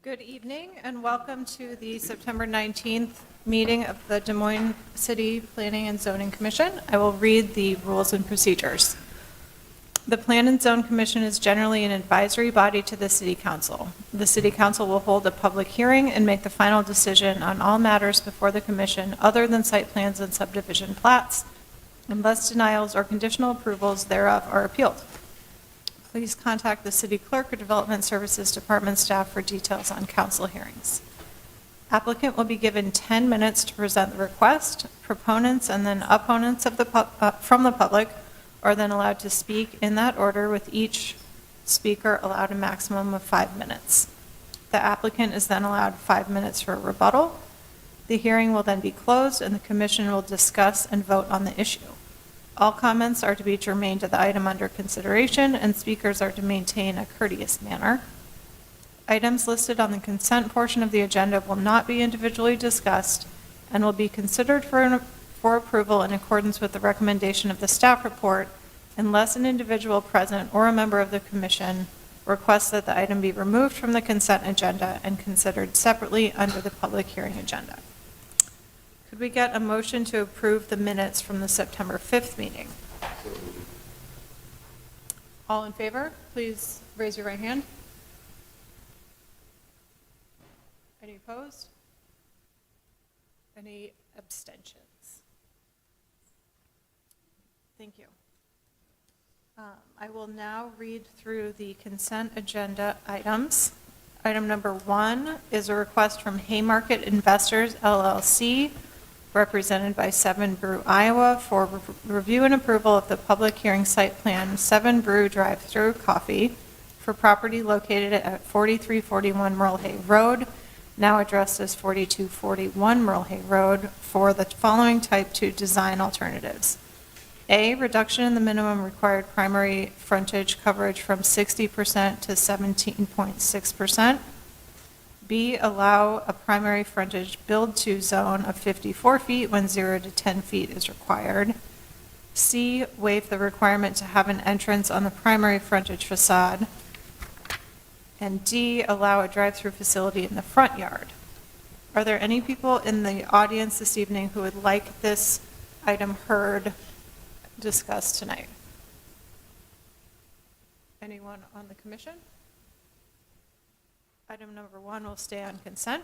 Good evening and welcome to the September 19th meeting of the Des Moines City Planning and Zoning Commission. I will read the rules and procedures. The Plan and Zone Commission is generally an advisory body to the City Council. The City Council will hold a public hearing and make the final decision on all matters before the Commission other than site plans and subdivision plats, unless denials or conditional approvals thereof are appealed. Please contact the City Clerk or Development Services Department staff for details on council hearings. Applicant will be given 10 minutes to present the request. Proponents and then opponents of from the public are then allowed to speak in that order, with each speaker allowed a maximum of 5 minutes. The applicant is then allowed 5 minutes for a rebuttal. The hearing will then be closed and the Commission will discuss and vote on the issue. All comments are to be germane to the item under consideration, and speakers are to maintain a courteous manner. Items listed on the consent portion of the agenda will not be individually discussed and will be considered for approval in accordance with the recommendation of the staff report, unless an individual present or a member of the Commission requests that the item be removed from the consent agenda and considered separately under the public hearing agenda. Could we get a motion to approve the minutes from the September 5th meeting? All in favor, please raise your right hand. Any opposed? Any abstentions? Thank you. I will now read through the consent agenda items. Item number 1 is a request from Haymarket Investors, LLC, represented by 7 Brew, Iowa, for review and approval of the public hearing site plan 7 Brew Drive-Through Coffee for property located at 4341 Merle Hay Road, now addressed as 4241 Merle Hay Road, for the following type 2 design alternatives. A, reduction in the minimum required primary frontage coverage from 60% to 17.6%. B, allow a primary frontage build-to zone of 54 feet when 0 to 10 feet is required. C, waive the requirement to have an entrance on the primary frontage facade. And D, allow a drive-through facility in the front yard. Are there any people in the audience this evening who would like this item heard discussed tonight? Anyone on the commission? Item number 1 will stay on consent.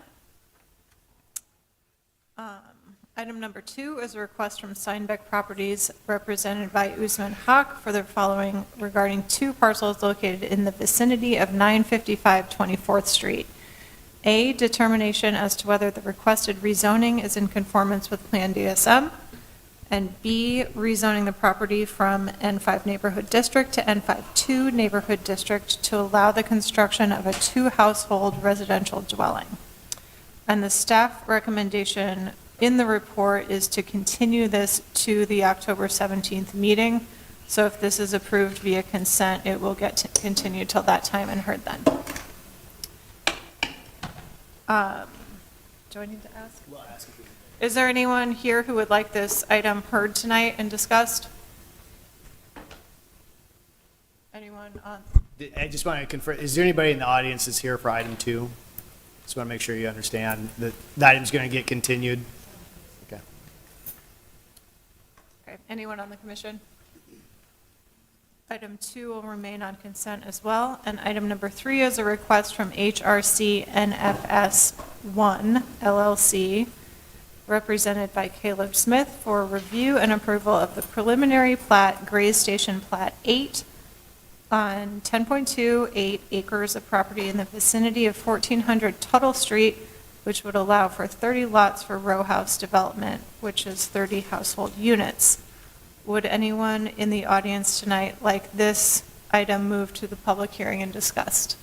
Item number 2 is a request from Steinbeck Properties, represented by Usman Haq, for the following regarding 2 parcels located in the vicinity of 955 24th Street. A, determination as to whether the requested rezoning is in conformance with Plan DSM, and B, rezoning the property from N5 Neighborhood District to N52 Neighborhood District to allow the construction of a 2-household residential dwelling. And the staff recommendation in the report is to continue this to the October 17th meeting. So if this is approved via consent, it will get continued till that time and heard then. Do I need to ask? We'll ask if we can. Is there anyone here who would like this item heard tonight and discussed? Anyone on? I just want to confirm, is there anybody in the audience that's here for item 2? Just want to make sure you understand that the item's going to get continued. Okay. Okay. Anyone on the commission? Item 2 will remain on consent as well. And item number 3 is a request from HRC NFS 1 LLC, represented by Caleb Smith, for review and approval of the preliminary plat, Grays Station Plat 8, on 10.28 acres of property in the vicinity of 1400 Tuttle Street, which would allow for 30 lots for row house development, which is 30 household units. Would anyone in the audience tonight like this item moved to the public hearing and discussed?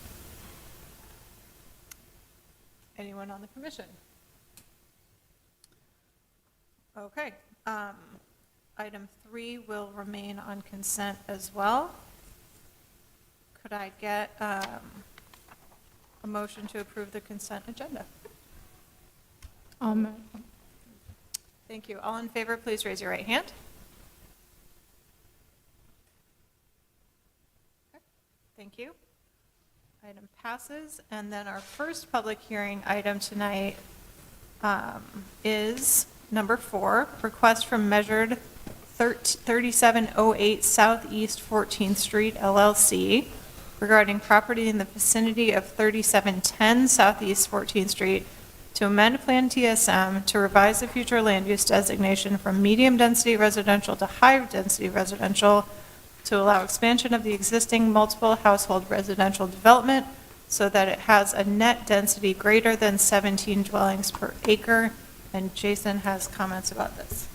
Anyone on the commission? Okay. Item 3 will remain on consent as well. Could I get a motion to approve the consent agenda? Thank you. All in favor, please raise your right hand. Okay. Thank you. Item passes. And then our first public hearing item tonight is number 4, request from Measured 3708 Southeast 14th Street LLC regarding property in the vicinity of 3710 Southeast 14th Street to amend Plan TSM to revise the future land use designation from medium-density residential to high-density residential to allow expansion of the existing multiple household residential development so that it has a net density greater than 17 dwellings per acre. And Jason has comments about this.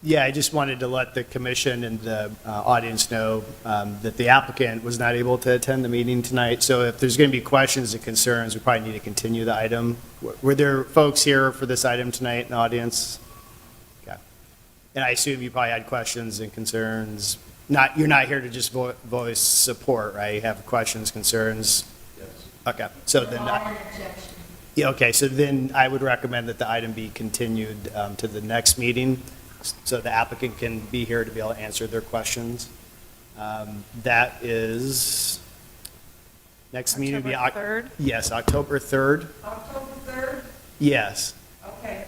Yeah, I just wanted to let the commission and the audience know that the applicant was not able to attend the meeting tonight. So if there's going to be questions and concerns, we probably need to continue the item. Were there folks here for this item tonight in the audience? Okay. And I assume you probably had questions and concerns. You're not here to just voice support, right? You have questions, concerns? Yes. Okay. So then. Yeah, okay, so then I would recommend that the item be continued to the next meeting so the applicant can be here to be able to answer their questions. That is, next meeting will be. October 3rd? Yes, October 3rd. October 3rd? Yes. Okay.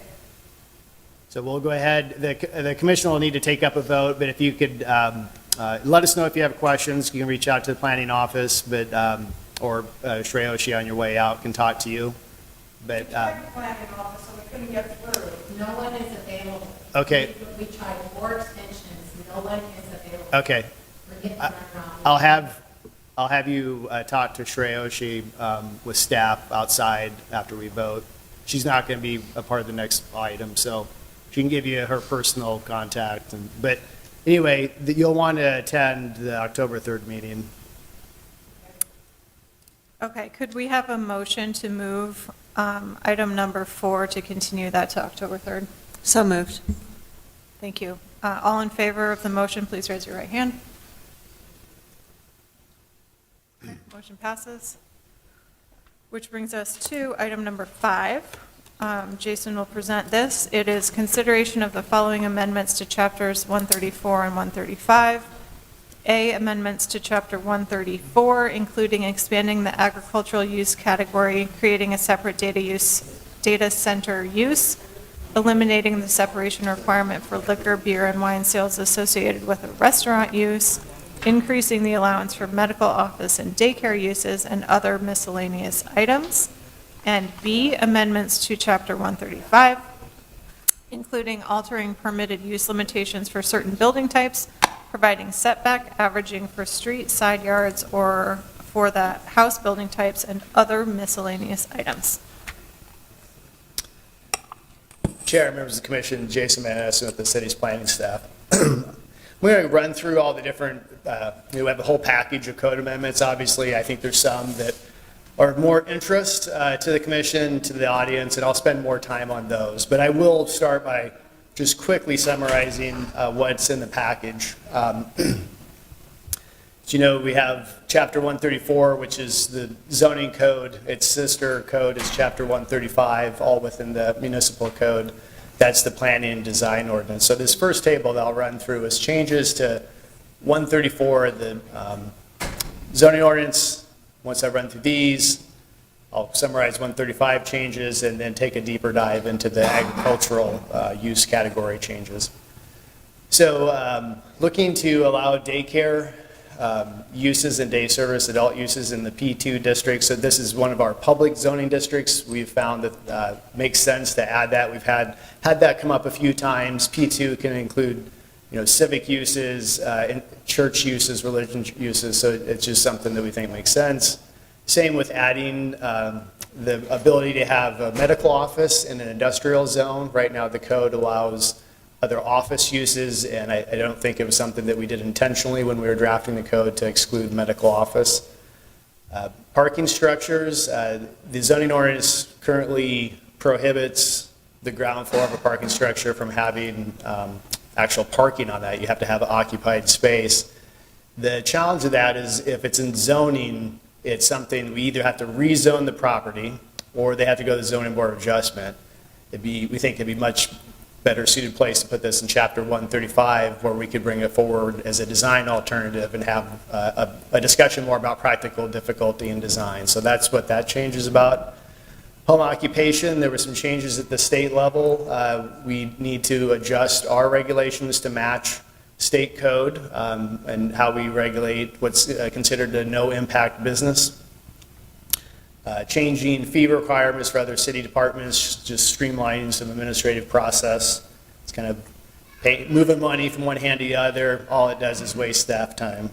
So we'll go ahead, the commission will need to take up a vote, but if you could let us know if you have questions, you can reach out to the planning office, but or Shreyoshi on your way out can talk to you. But, We tried the planning office, so we couldn't get through. No one is available. Okay. We tried 4 extensions, no one is available. okay. We're getting run around. I'll have you talk to Shreyoshi with staff outside after we vote. She's not going to be a part of the next item, so she can give you her personal contact. But anyway, you'll want to attend the October 3rd meeting. Okay, could we have a motion to move item number 4 to continue that to October 3rd? So moved. Thank you. All in favor of the motion, please raise your right hand. Okay, motion passes. Which brings us to item number 5. Jason will present this. It is consideration of the following amendments to chapters 134 and 135. A, amendments to Chapter 134, including expanding the agricultural use category, creating a separate data center use, eliminating the separation requirement for liquor, beer, and wine sales associated with a restaurant use, increasing the allowance for medical office and daycare uses, and other miscellaneous items. And B, amendments to Chapter 135, including altering permitted use limitations for certain building types, providing setback averaging for street, side yards, or for the house building types, and other miscellaneous items. Chair, members of the commission, Jason Maness with the city's planning staff. We're going to run through all the different, we have a whole package of code amendments. Obviously, I think there's some that are of more interest to the commission, to the audience, and I'll spend more time on those. But I will start by just quickly summarizing what's in the package. As you know, we have Chapter 134, which is the zoning code. Its sister code is Chapter 135, all within the municipal code. That's the planning and design ordinance. So this first table that I'll run through is changes to 134, the zoning ordinance. Once I run through these, I'll summarize 135 changes and then take a deeper dive into the agricultural use category changes. So looking to allow daycare uses and day service, adult uses in the P2 district. So this is one of our public zoning districts. We've found that makes sense to add that. We've had that come up a few times. P2 can include, civic uses, church uses, religion uses. So it's just something that we think makes sense. Same with adding the ability to have a medical office in an industrial zone. Right now, the code allows other office uses, and I don't think it was something that we did intentionally when we were drafting the code to exclude medical office. Parking structures, the zoning ordinance currently prohibits the ground floor of a parking structure from having actual parking on that. You have to have occupied space. The challenge of that is if it's in zoning, it's something we either have to rezone the property or they have to go to the zoning board of adjustment. We think it'd be much better suited place to put this in chapter 135 where we could bring it forward as a design alternative and have a discussion more about practical difficulty in design. So that's what that change is about. Home occupation, there were some changes at the state level. We need to adjust our regulations to match state code and how we regulate what's considered a no impact business. Changing fee requirements for other city departments, just streamlining some administrative process. It's kind of moving money from one hand to the other. All it does is waste staff time.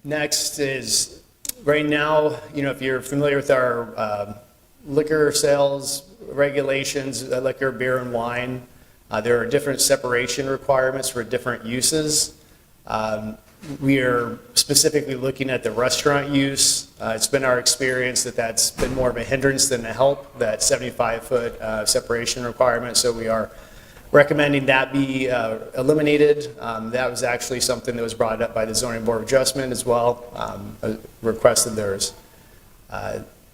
Next is, right now, if you're familiar with our liquor sales regulations, liquor, beer, and wine, there are different separation requirements for different uses. We are specifically looking at the restaurant use. It's been our experience that that's been more of a hindrance than a help, that 75-foot separation requirement. So we are recommending that be eliminated. That was actually something that was brought up by the Zoning Board of Adjustment as well, a request of theirs.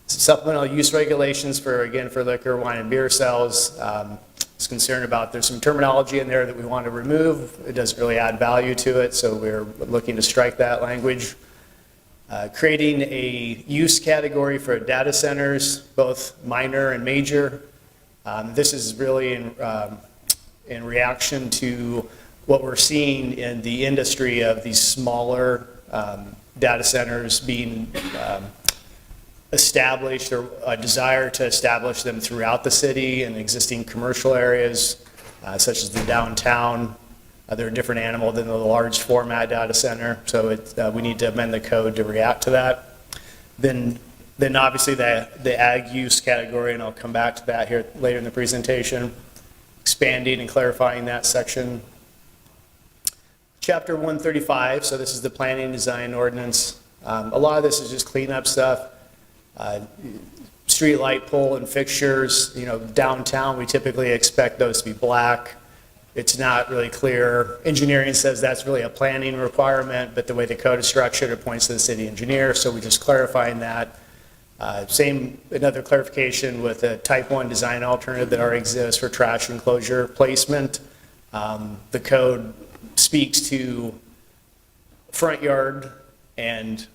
Supplemental use regulations for liquor, wine, and beer sales. Is concerned about there's some terminology in there that we want to remove. It doesn't really add value to it, so we're looking to strike that language. Creating a use category for data centers, both minor and major. This is really in reaction to what we're seeing in the industry of these smaller data centers being established, or a desire to establish them throughout the city and existing commercial areas, such as the downtown. They're a different animal than the large format data center, so we need to amend the code to react to that. Then obviously the ag use category, and I'll come back to that here later in the presentation, expanding and clarifying that section. Chapter 135, so this is the planning and design ordinance. A lot of this is just cleanup stuff. Street light pole and fixtures, downtown, we typically expect those to be black. It's not really clear. Engineering says that's really a planning requirement, but the way the code is structured, it points to the city engineer, so we're just clarifying that. Another clarification with a type 1 design alternative that already exists for trash enclosure placement. The code speaks to front yard and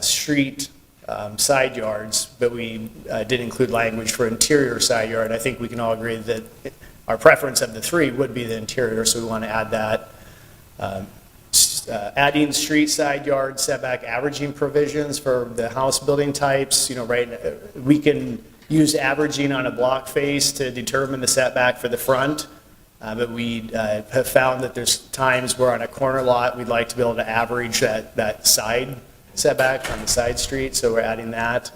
street side yards, but we did include language for interior side yard. I think we can all agree that our preference of the three would be the interior, so we want to add that. Adding street side yard setback averaging provisions for the house building types. We can use averaging on a block face to determine the setback for the front, but we have found that there's times where on a corner lot we'd like to be able to average that side setback on the side street, so we're adding that.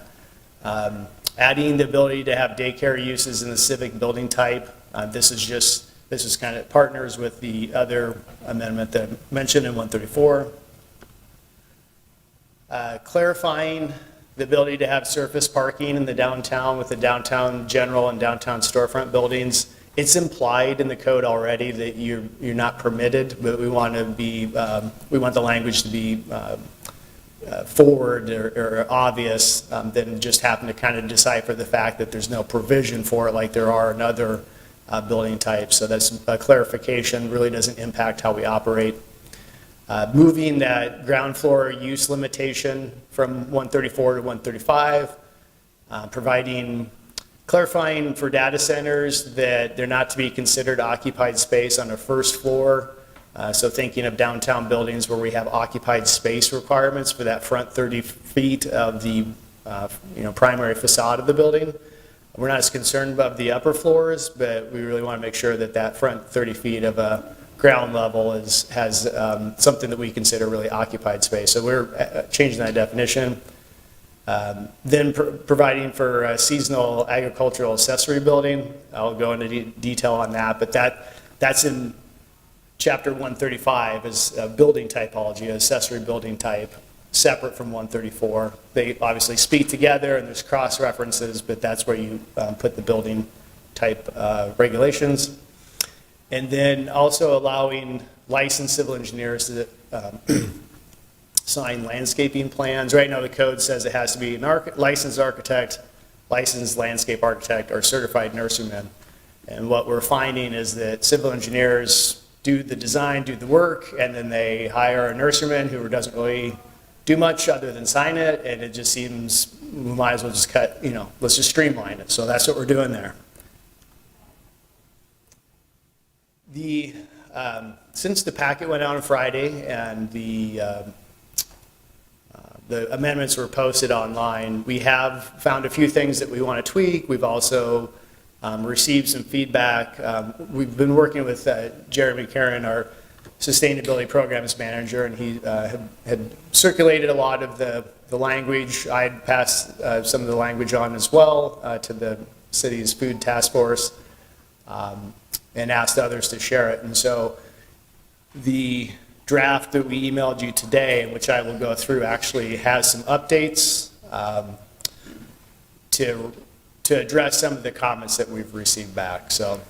Adding the ability to have daycare uses in the civic building type. This is kind of partners with the other amendment that I mentioned in 134. Clarifying the ability to have surface parking in the downtown with the downtown general and downtown storefront buildings. It's implied in the code already that you're not permitted, but we want the language to be forward or obvious, than just happen to kind of decipher the fact that there's no provision for it like there are in other building types. So that's a clarification, really doesn't impact how we operate. Moving that ground floor use limitation from 134 to 135, providing Clarifying for data centers that they're not to be considered occupied space on the first floor. So thinking of downtown buildings where we have occupied space requirements for that front 30 feet of the primary facade of the building. We're not as concerned about the upper floors, but we really want to make sure that that front 30 feet of a ground level has something that we consider really occupied space. So we're changing that definition. Then providing for a seasonal agricultural accessory building. I'll go into detail on that, but that's in Chapter 135 is building typology, accessory building type, separate from 134. They obviously speak together and there's cross references, but that's where you put the building type regulations. And then also allowing licensed civil engineers to sign landscaping plans. Right now the code says it has to be an licensed architect, licensed landscape architect, or certified nurseryman. And what we're finding is that civil engineers do the design, do the work, and then they hire a nurseryman who doesn't really do much other than sign it, and it just seems we might as well just let's just streamline it. So that's what we're doing there. Since the packet went out on Friday and the amendments were posted online, we have found a few things that we want to tweak. We've also received some feedback. We've been working with Jeremy Karen, our sustainability programs manager, and he had circulated a lot of the language. I had passed some of the language on as well to the city's food task force and asked others to share it. And so the draft that we emailed you today, which I will go through, actually has some updates to address some of the comments that we've received back. So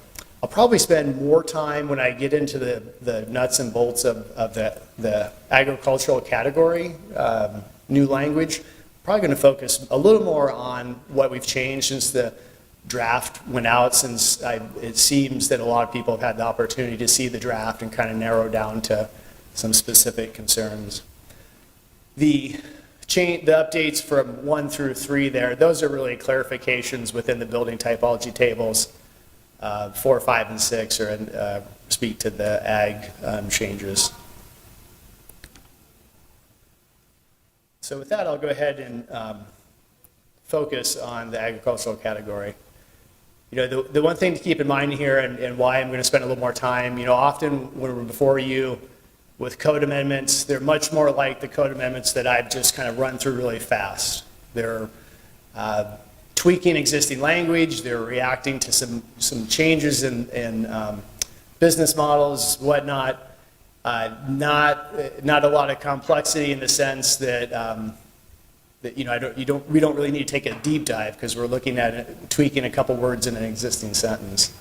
I'll probably spend more time when I get into the nuts and bolts of the agricultural category, new language. Probably going to focus a little more on what we've changed since the draft went out, since it seems that a lot of people have had the opportunity to see the draft and kind of narrow down to some specific concerns. The updates from 1 through 3 there, those are really clarifications within the building typology tables. 4, 5, and 6 speak to the ag changes. So with that, I'll go ahead and focus on the agricultural category. The one thing to keep in mind here, and why I'm going to spend a little more time, often when we're before you with code amendments, they're much more like the code amendments that I've just kind of run through really fast. They're tweaking existing language, they're reacting to some changes in business models, whatnot. Not a lot of complexity in the sense that we don't really need to take a deep dive because we're looking at it, tweaking a couple words in an existing sentence.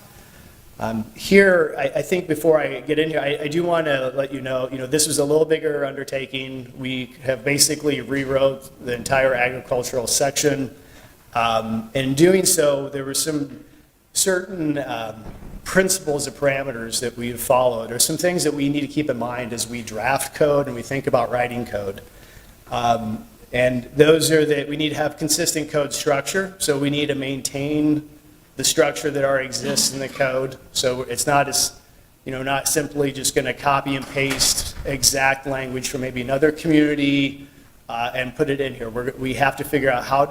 Here, I think before I get in here, I do want to let you know, this was a little bigger undertaking. We have basically rewrote the entire agricultural section. In doing so, there were some certain principles or parameters that we've followed, or some things that we need to keep in mind as we draft code and we think about writing code. And those are that we need to have consistent code structure, so we need to maintain the structure that already exists in the code. So it's not not simply just going to copy and paste exact language from maybe another community and put it in here. We have to figure out how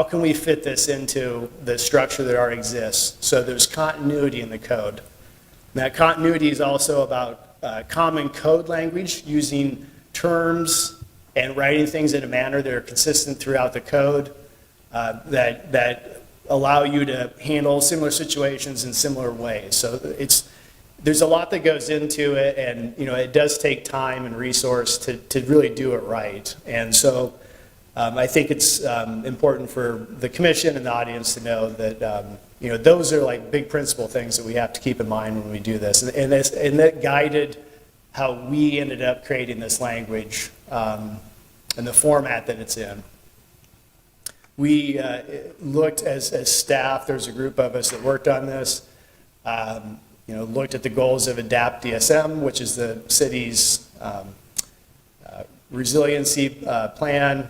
can we fit this into the structure that already exists. So there's continuity in the code. And that continuity is also about common code language, using terms and writing things in a manner that are consistent throughout the code that allow you to handle similar situations in similar ways. So there's a lot that goes into it, and it does take time and resource to really do it right. And so I think it's important for the commission and the audience to know that those are like big principle things that we have to keep in mind when we do this, and that guided how we ended up creating this language and the format that it's in. We looked as staff, there's a group of us that worked on this, looked at the goals of ADAPT DSM, which is the city's resiliency plan.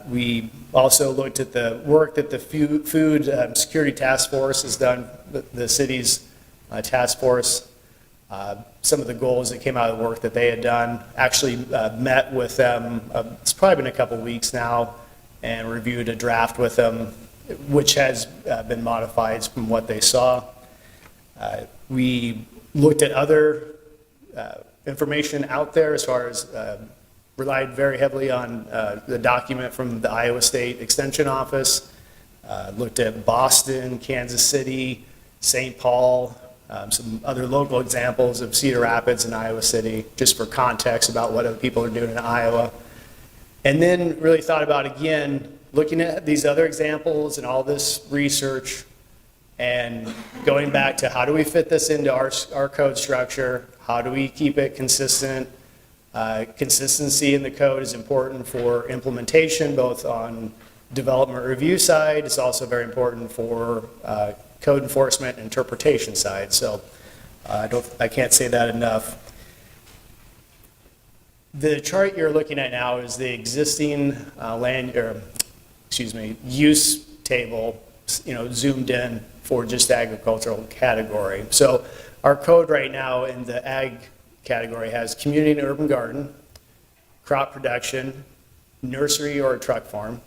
We also looked at the work that the Food Security Task Force has done, the city's task force. Some of the goals that came out of the work that they had done. Actually met with them, it's probably been a couple weeks now, and reviewed a draft with them, which has been modified from what they saw. We looked at other information out there as far as relied very heavily on the document from the Iowa State Extension Office, looked at Boston, Kansas City, St. Paul, some other local examples of Cedar Rapids and Iowa City, just for context about what other people are doing in Iowa. And then really thought about, again, looking at these other examples and all this research and going back to how do we fit this into our code structure? How do we keep it consistent? Consistency in the code is important for implementation, both on development review side. It's also very important for code enforcement and interpretation side. So I can't say that enough. The chart you're looking at now is the existing use table, zoomed in for just the agricultural category. So our code right now in the ag category has community and urban garden, crop production, nursery or a truck farm.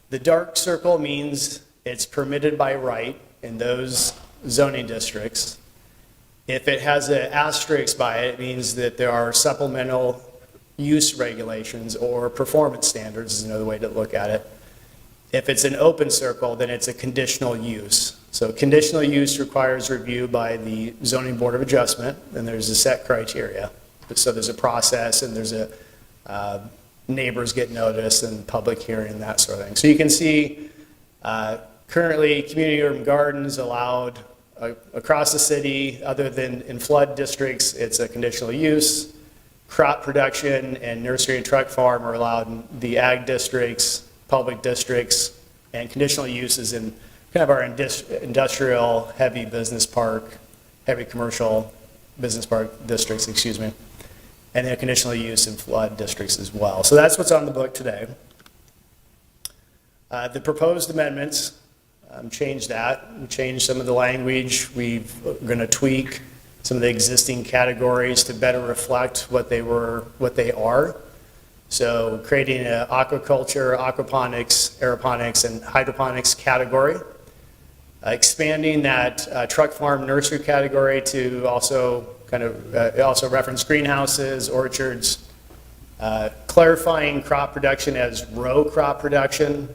The dark circle means it's permitted by right in those zoning districts. If it has an asterisk by it, it means that there are supplemental use regulations or performance standards is another way to look at it. If it's an open circle, then it's a conditional use. So conditional use requires review by the Zoning Board of Adjustment, and there's a set criteria. So there's a process, and there's a neighbors get notice and public hearing and that sort of thing. So you can see currently community urban gardens allowed across the city, other than in flood districts, it's a conditional use. Crop production and nursery and truck farm are allowed in the ag districts, public districts, and conditional uses in kind of our industrial heavy business park, heavy commercial business park districts, and then conditional use in flood districts as well. So that's what's on the book today. The proposed amendments changed that. We changed some of the language. We're going to tweak some of the existing categories to better reflect what they are. So creating an aquaculture, aquaponics, aeroponics, and hydroponics category. Expanding that truck farm nursery category to also also reference greenhouses, orchards. Clarifying crop production as row crop production,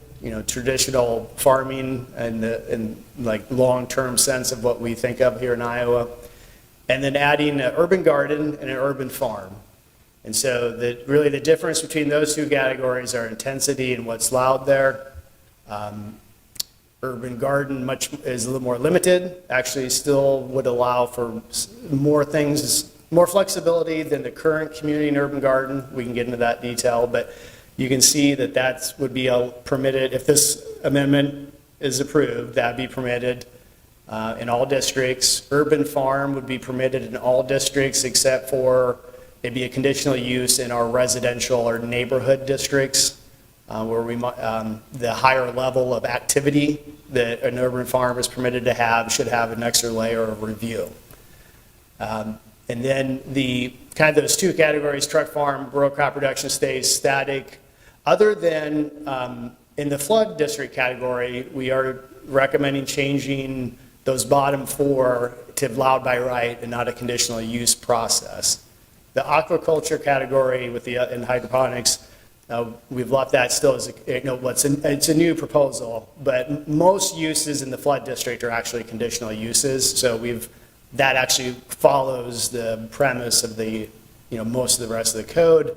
traditional farming in like long-term sense of what we think of here in Iowa. And then adding an urban garden and an urban farm. And so really the difference between those two categories are intensity and what's allowed there. Urban garden is a little more limited, actually still would allow for more things, more flexibility than the current community and urban garden. We can get into that detail, but you can see that would be permitted, if this amendment is approved, that'd be permitted in all districts. Urban farm would be permitted in all districts except for it'd be a conditional use in our residential or neighborhood districts where the higher level of activity that an urban farm is permitted to have should have an extra layer of review. And then those two categories, truck farm, rural crop production, stays static. Other than in the flood district category, we are recommending changing those bottom four to allowed by right and not a conditional use process. The aquaculture category in hydroponics, we've left that still as it's a new proposal, but most uses in the flood district are actually conditional uses. So that actually follows the premise of most of the rest of the code.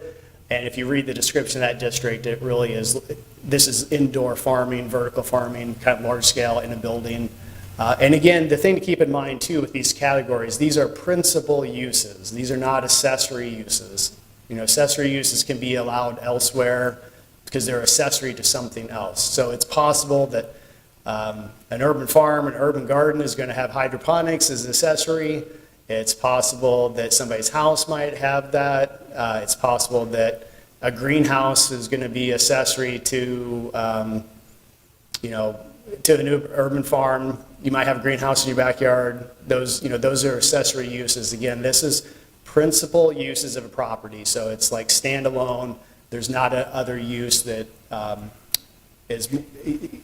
And if you read the description of that district, it really is, this is indoor farming, vertical farming, kind of large scale in a building. And again, the thing to keep in mind too with these categories, these are principal uses. These are not accessory uses. Accessory uses can be allowed elsewhere because they're accessory to something else. So it's possible that an urban farm, an urban garden is going to have hydroponics as an accessory. It's possible that somebody's house might have that. It's possible that A greenhouse is going to be accessory to, to a new urban farm. You might have a greenhouse in your backyard. Those are accessory uses. Again, this is principal uses of a property. So it's like standalone. There's not a other use that is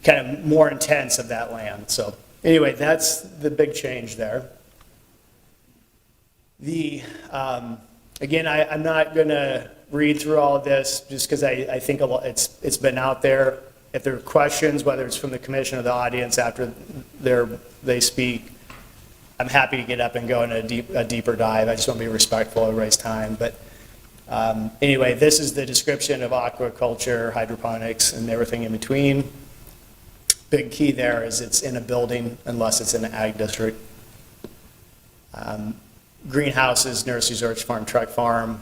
kind of more intense of that land. So anyway, that's the big change there. Again, I'm not going to read through all of this just because I think it's been out there. If there are questions, whether it's from the commission or the audience after they speak, I'm happy to get up and go in a deeper dive. I just want to be respectful of everybody's time. But anyway, this is the description of aquaculture, hydroponics, and everything in between. Big key there is it's in a building unless it's in an ag district. Greenhouses, nurseries, orchard farm, truck farm,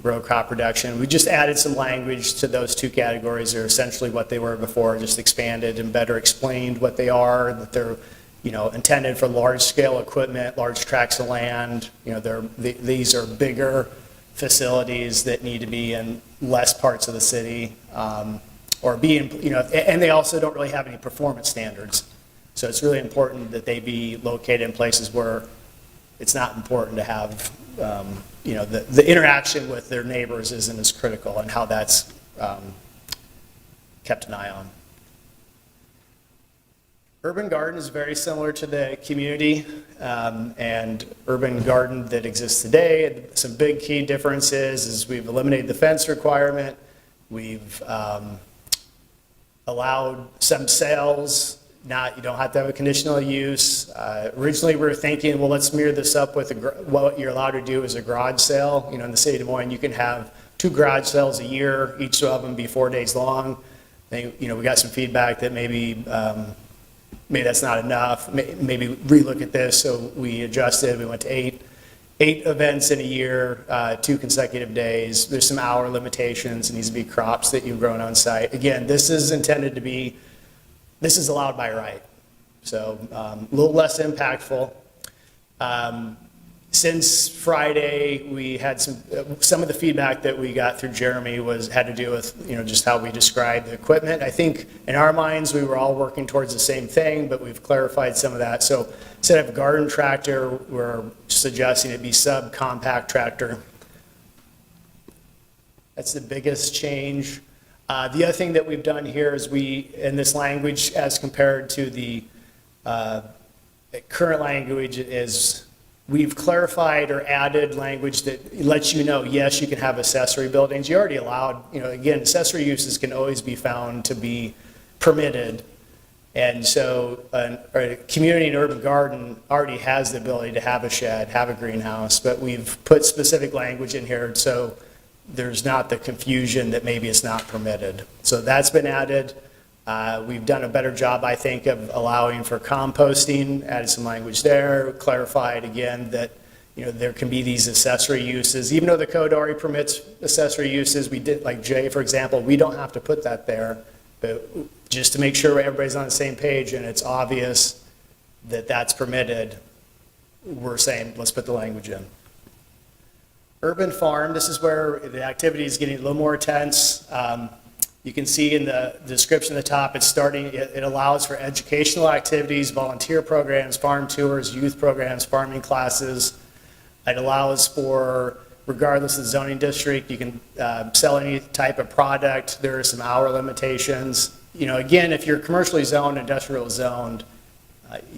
row crop production. We just added some language to those two categories. They're essentially what they were before, just expanded and better explained what they are, that they're intended for large scale equipment, large tracts of land. These are bigger facilities that need to be in less parts of the city, or be in, and they also don't really have any performance standards. So it's really important that they be located in places where it's not important to have, the interaction with their neighbors isn't as critical, and how that's kept an eye on. Urban garden is very similar to the community and urban garden that exists today. Some big key differences is we've eliminated the fence requirement. We've allowed some sales. You don't have to have a conditional use. Originally, we were thinking, well, let's mirror this up with what you're allowed to do is a garage sale. In the city of Des Moines, you can have 2 garage sales a year, each of them be 4 days long. We got some feedback that maybe that's not enough. Maybe relook at this. So we adjusted. We went to 8 events in a year, 2 consecutive days. There's some hour limitations. It needs to be crops that you've grown on site. Again, this is intended to be. This is allowed by right, so a little less impactful. Since Friday, we had some of the feedback that we got through Jeremy had to do with just how we describe the equipment. I think in our minds we were all working towards the same thing, but we've clarified some of that. So instead of garden tractor, we're suggesting it be subcompact tractor. That's the biggest change. The other thing that we've done here is in this language as compared to the current language is we've clarified or added language that lets yes, you can have accessory buildings. You already allowed, again, accessory uses can always be found to be permitted. And so a community and urban garden already has the ability to have a shed, have a greenhouse, but we've put specific language in here so there's not the confusion that maybe it's not permitted. So that's been added. We've done a better job, I think, of allowing for composting, added some language there, clarified again that there can be these accessory uses. Even though the code already permits accessory uses, we did, like Jay, for example, we don't have to put that there, but just to make sure everybody's on the same page and it's obvious that that's permitted, we're saying let's put the language in. Urban farm, this is where the activity is getting a little more intense. You can see in the description at the top, it allows for educational activities, volunteer programs, farm tours, youth programs, farming classes. It allows for, regardless of the zoning district, you can sell any type of product. There are some hour limitations. Again, if you're commercially zoned, industrial zoned,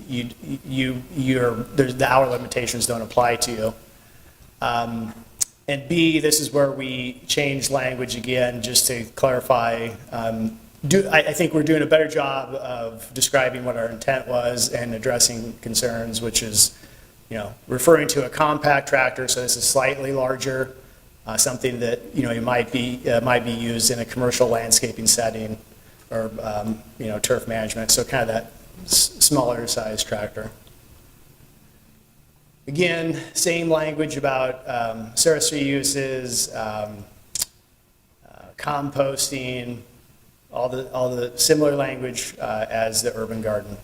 the hour limitations don't apply to you. And B, this is where we change language again, just to clarify. I think we're doing a better job of describing what our intent was and addressing concerns, which is, referring to a compact tractor. So this is slightly larger, something that it might be used in a commercial landscaping setting or turf management. So kind of that smaller size tractor. Again, same language about accessory uses, composting, all the similar language as the urban garden.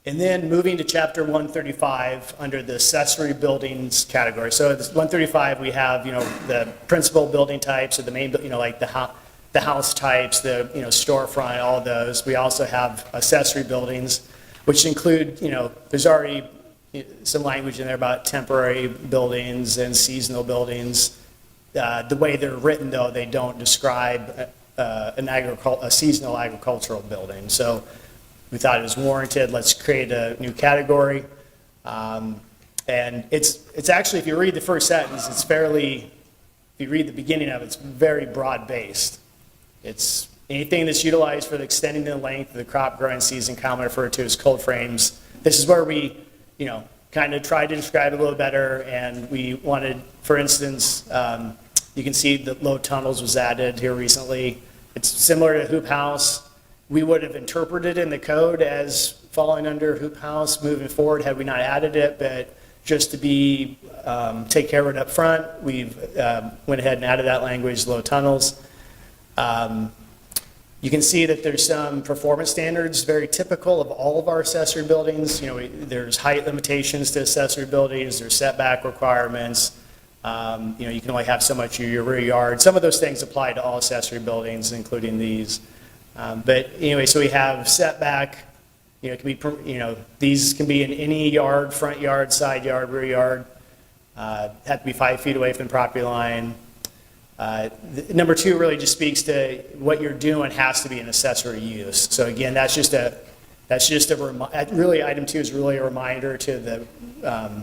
And then moving to chapter 135 under the accessory buildings category. So this 135, we have, the principal building types or the main, like the house types, the, storefront, all those. We also have accessory buildings, which include, there's already some language in there about temporary buildings and seasonal buildings. The way they're written, though, they don't describe a seasonal agricultural building. So we thought it was warranted. Let's create a new category. And it's actually, if you read the first sentence, it's fairly, if you read the beginning of it, it's very broad-based. It's anything that's utilized for extending the length of the crop growing season, commonly referred to as cold frames. This is where we, kind of tried to describe it a little better, and we wanted, for instance, you can see that low tunnels was added here recently. It's similar to hoop house. We would have interpreted in the code as falling under hoop house moving forward had we not added it, but just to be, take care of it up front, we've went ahead and added that language, low tunnels. You can see that there's some performance standards very typical of all of our accessory buildings. There's height limitations to accessory buildings, there's setback requirements. You can only have so much of your rear yard. Some of those things apply to all accessory buildings, including these. But anyway, so we have setback. It can be, these can be in any yard, front yard, side yard, rear yard. Have to be 5 feet away from the property line. Number 2 really just speaks to what you're doing has to be an accessory use. So again, really item 2 is really a reminder to the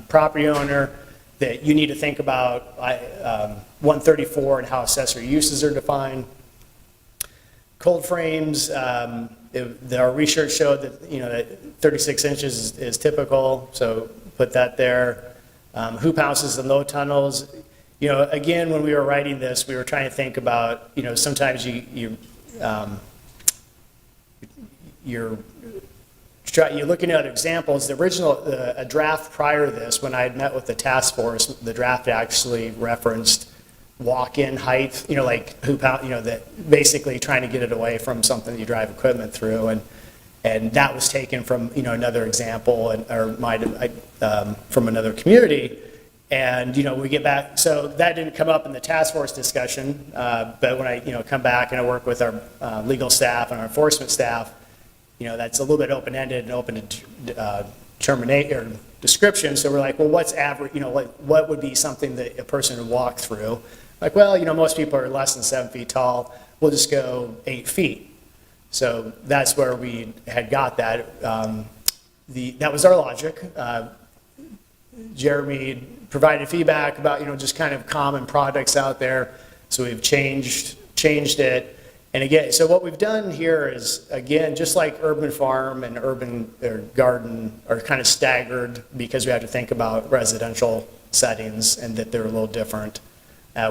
property owner that you need to think about 134 and how accessory uses are defined. Cold frames, our research showed that that 36 inches is typical, so put that there. Hoop houses and low tunnels. Again, when we were writing this, we were trying to think about, sometimes you're looking at examples. The original, a draft prior to this, when I had met with the task force, the draft actually referenced walk-in height, like hoop out, that basically trying to get it away from something that you drive equipment through, and that was taken from another example, from another community. And we get back, so that didn't come up in the task force discussion, but when I come back and I work with our legal staff and our enforcement staff, that's a little bit open-ended and open to terminate or description. So we're like, well, what's average? What would be something that a person would walk through? Like, well, most people are less than 7 feet tall. We'll just go 8 feet. So that's where we had got that. That was our logic. Jeremy provided feedback about just kind of common products out there, so we've changed it. And again, so what we've done here is, again, just like urban farm and urban or garden are kind of staggered because we have to think about residential settings and that they're a little different.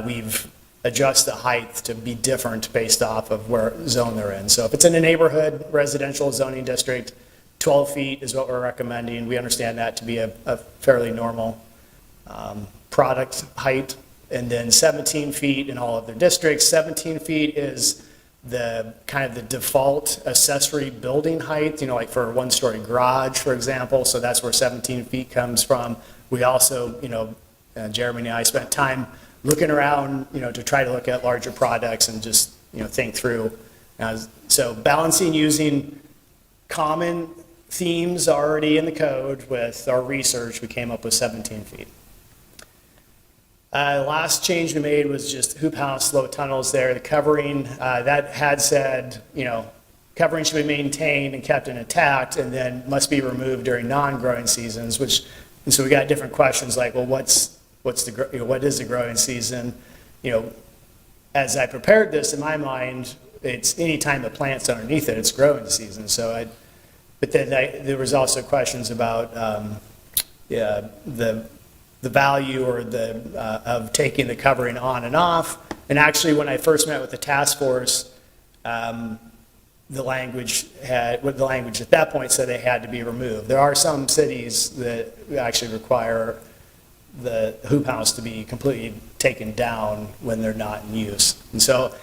We've adjusted the height to be different based off of where zone they're in. So if it's in a neighborhood residential zoning district, 12 feet is what we're recommending. We understand that to be a fairly normal product height. And then 17 feet in all other districts. 17 feet is the kind of the default accessory building height, like for a one-story garage, for example. So that's where 17 feet comes from. We also, Jeremy and I spent time looking around, to try to look at larger products and just, think through. So balancing using common themes already in the code with our research, we came up with 17 feet. Last change we made was just hoop house, low tunnels there. The covering, that had said, covering should be maintained and kept intact and then must be removed during non-growing seasons, and so we got different questions like, well, what is the growing season? As I prepared this in my mind, it's any time the plant's underneath it, it's growing season. But then there was also questions about the value or of taking the covering on and off. And actually, when I first met with the task force, the language at that point said they had to be removed. There are some cities that actually require the hoop house to be completely taken down when they're not in use. And so,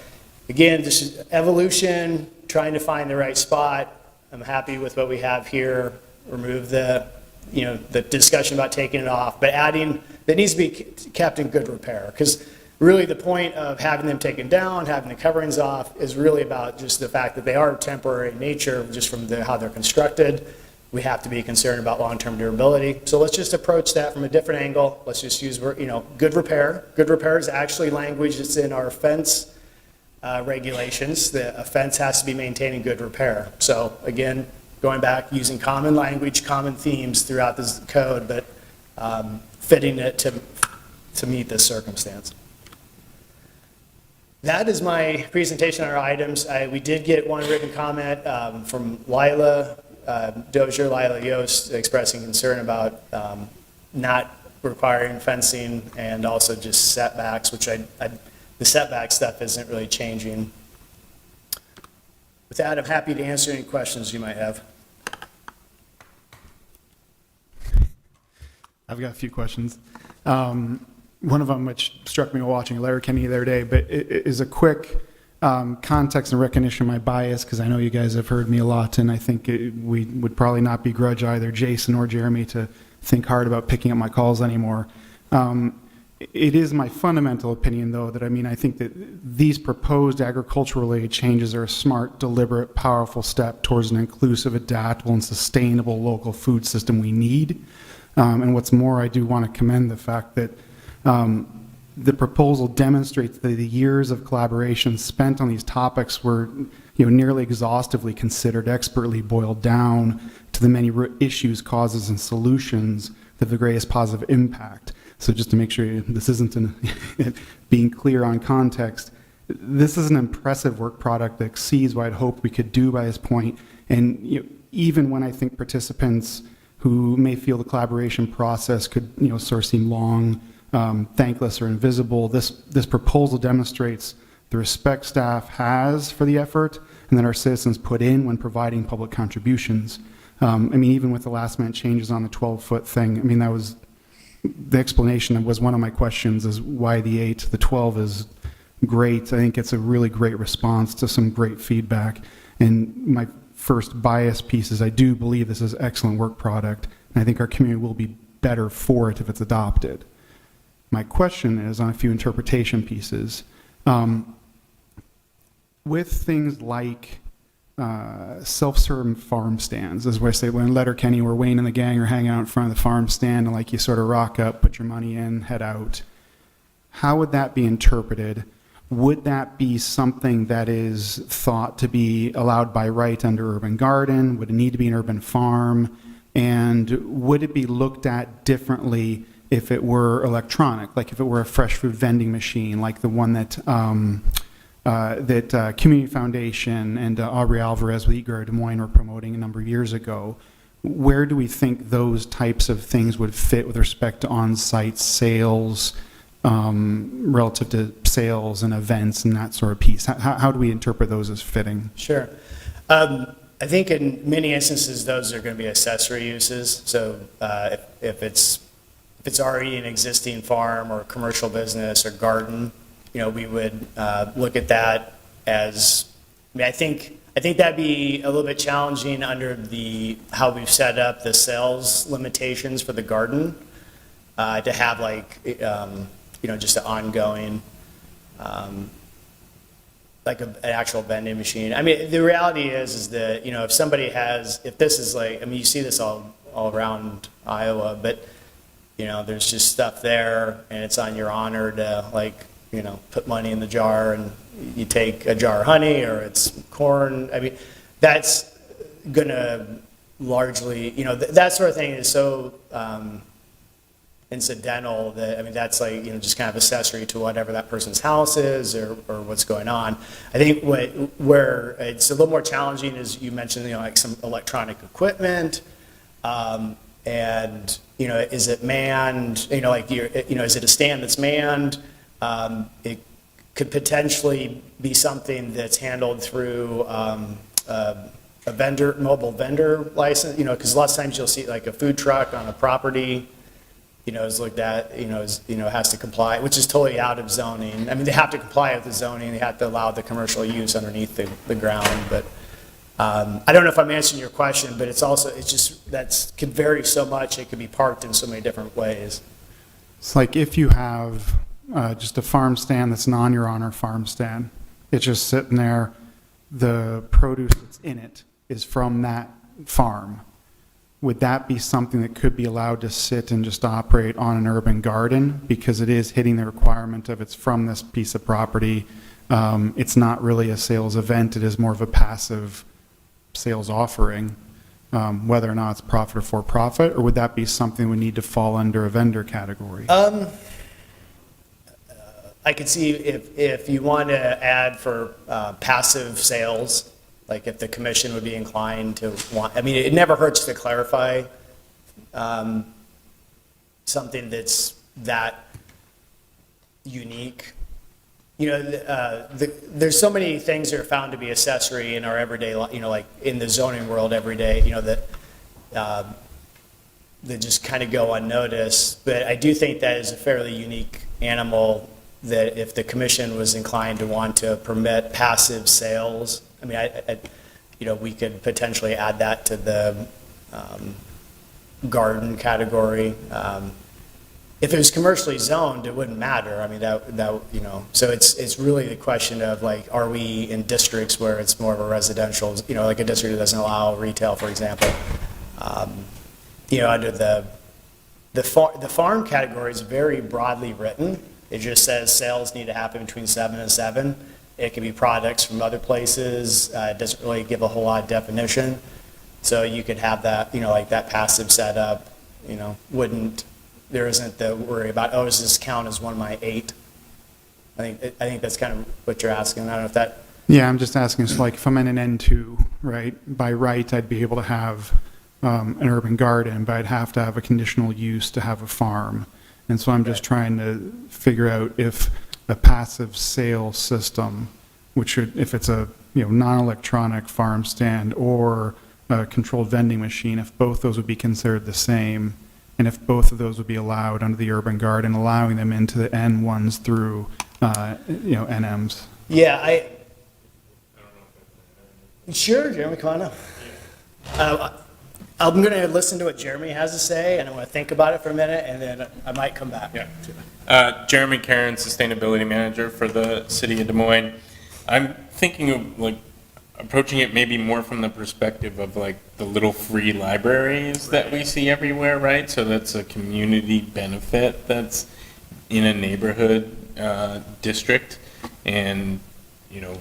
again, this is evolution, trying to find the right spot. I'm happy with what we have here. remove the, the discussion about taking it off, but adding, that needs to be kept in good repair. Because really the point of having them taken down, having the coverings off, is really about just the fact that they are temporary in nature, just from how they're constructed. We have to be concerned about long-term durability. So let's just approach that from a different angle. Let's just use, good repair. Good repair is actually language that's in our fence regulations. A fence has to be maintained in good repair. So again, going back, using common language, common themes throughout this code, but fitting it to meet this circumstance. That is my presentation on our items. We did get one written comment from Lila Dozier, Lila Yost, expressing concern about not requiring fencing and also just setbacks, which the setback stuff isn't really changing. With that, I'm happy to answer any questions you might have. I've got a few questions. One of them, which struck me while watching Larry Kenny the other day, but it is a quick context and recognition of my bias, because I know you guys have heard me a lot, and I think we would probably not begrudge either Jason or Jeremy to think hard about picking up my calls anymore. It is my fundamental opinion, though, that I think that these proposed agricultural-related changes are a smart, deliberate, powerful step towards an inclusive, adaptable, and sustainable local food system we need. And what's more, I do want to commend the fact that the proposal demonstrates that the years of collaboration spent on these topics were nearly exhaustively considered, expertly boiled down to the many issues, causes, and solutions that have the greatest positive impact. So just to make sure this isn't being clear on context, this is an impressive work product that exceeds what I'd hoped we could do by this point. And even when I think participants who may feel the collaboration process could sort of seem long, thankless, or invisible, this proposal demonstrates the respect staff has for the effort and that our citizens put in when providing public contributions. Even with the last minute changes on the 12-foot thing, that was the explanation. Was one of my questions, is why the 8, the 12 is great. I think it's a really great response to some great feedback. And my first bias piece is I do believe this is excellent work product, and I think our community will be better for it if it's adopted. My question is on a few interpretation pieces. With things like self-serve farm stands, as I say, when Letterkenny or Wayne and the gang are hanging out in front of the farm stand, and you sort of rock up, put your money in, head out, how would that be interpreted? Would that be something that is thought to be allowed by right under urban garden? Would it need to be an urban farm? And would it be looked at differently if it were electronic, like if it were a fresh food vending machine, like the one that Community Foundation and Aubrey Alvarez with Eat Grow Des Moines were promoting a number of years ago? Where do we think those types of things would fit with respect to on-site sales, relative to sales and events and that sort of piece? How do we interpret those as fitting? Sure. I think in many instances, those are going to be accessory uses. So if it's already an existing farm or commercial business or garden, we would look at that as, I think that'd be a little bit challenging under how we've set up the sales limitations for the garden, to have just an ongoing, like an actual vending machine. The reality is that, if somebody if this is you see this all around Iowa, but, there's just stuff there and it's on your honor to put money in the jar, and you take a jar of honey or it's corn. That's gonna largely, that sort of thing is so incidental that, that's just kind of accessory to whatever that person's house is or what's going on. I think where it's a little more challenging is you mentioned, some electronic equipment, and, is it manned, is it a stand that's manned? It could potentially be something that's handled through a mobile vendor license, because a lot of times you'll see a food truck on a property, is looked at, has to comply, which is totally out of zoning. They have to comply with the zoning. They have to allow the commercial use underneath the ground, but I don't know if I'm answering your question, but it's just, could vary so much, it could be parked in so many different ways. It's like if you have just a farm stand that's not on your honor farm stand, it's just sitting there, the produce that's in it is from that farm. Would that be something that could be allowed to sit and just operate on an urban garden? Because it is hitting the requirement of it's from this piece of property. It's not really a sales event, it is more of a passive sales offering, whether or not it's profit or for profit, or would that be something we need to fall under a vendor category? I could see if you want to add for passive sales, like if the commission would be inclined to want, I mean, it never hurts to clarify something that's that unique. You know, there's so many things that are found to be accessory in our everyday, you know, like in the zoning world every day, you know, that just kind of go unnoticed. But I do think that is a fairly unique animal that if the commission was inclined to want to permit passive sales, I mean, you know, we could potentially add that to the garden category. If it was commercially zoned, it wouldn't matter. I mean, that you know, so it's really the question of like, are we in districts where it's more of a residential, you know, like a district that doesn't allow retail, for example. You know, under the farm category is very broadly written. It just says sales need to happen between 7 and 7. It can be products from other places. It doesn't really give a whole lot of definition. So you could have that, you know, like that passive setup, you know, there isn't the worry about, oh, does this count as one of my 8? I think that's kind of what you're asking. I don't know if that. Yeah, I'm just asking, so like if I'm in an N2, right, by right, I'd be able to have an urban garden, but I'd have to have a conditional use to have a farm. And so I'm just trying to figure out if a passive sales system, which should, if it's a non-electronic farm stand or a controlled vending machine, if both those would be considered the same, and if both of those would be allowed under the urban garden, allowing them into the N1s through NMs. Yeah, sure, Jeremy, come on up. I'm going to listen to what Jeremy has to say, and I'm going to think about it for a minute, and then I might come back. Yeah. Jeremy Karen, Sustainability Manager for the City of Des Moines. I'm thinking of like approaching it maybe more from the perspective of like the little free libraries that we see everywhere, right? So that's a community benefit that's in a neighborhood district, and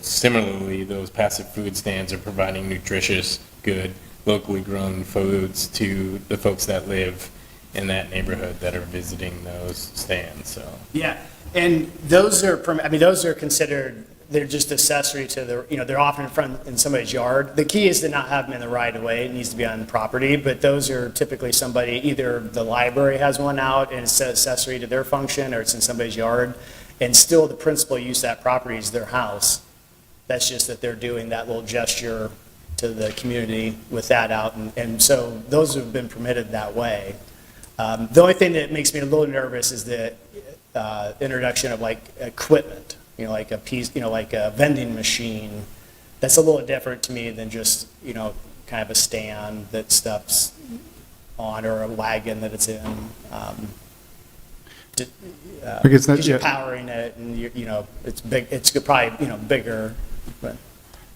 similarly, those passive food stands are providing nutritious, good, locally grown foods to the folks that live in that neighborhood that are visiting those stands. So yeah, and those are those are considered, they're just accessory to they're often in front in somebody's yard. The key is to not have them in the right of way. It needs to be on property, but those are typically either the library has one out and it's accessory to their function, or it's in somebody's yard, and still the principal use of that property is their house. That's just that they're doing that little gesture to the community with that out, and so those have been permitted that way. The only thing that makes me a little nervous is the introduction of like equipment, like a piece, like a vending machine. That's a little different to me than just, kind of a stand that stuff's on, or a wagon that it's in. Because you're powering it, and it's big. It's probably bigger, but.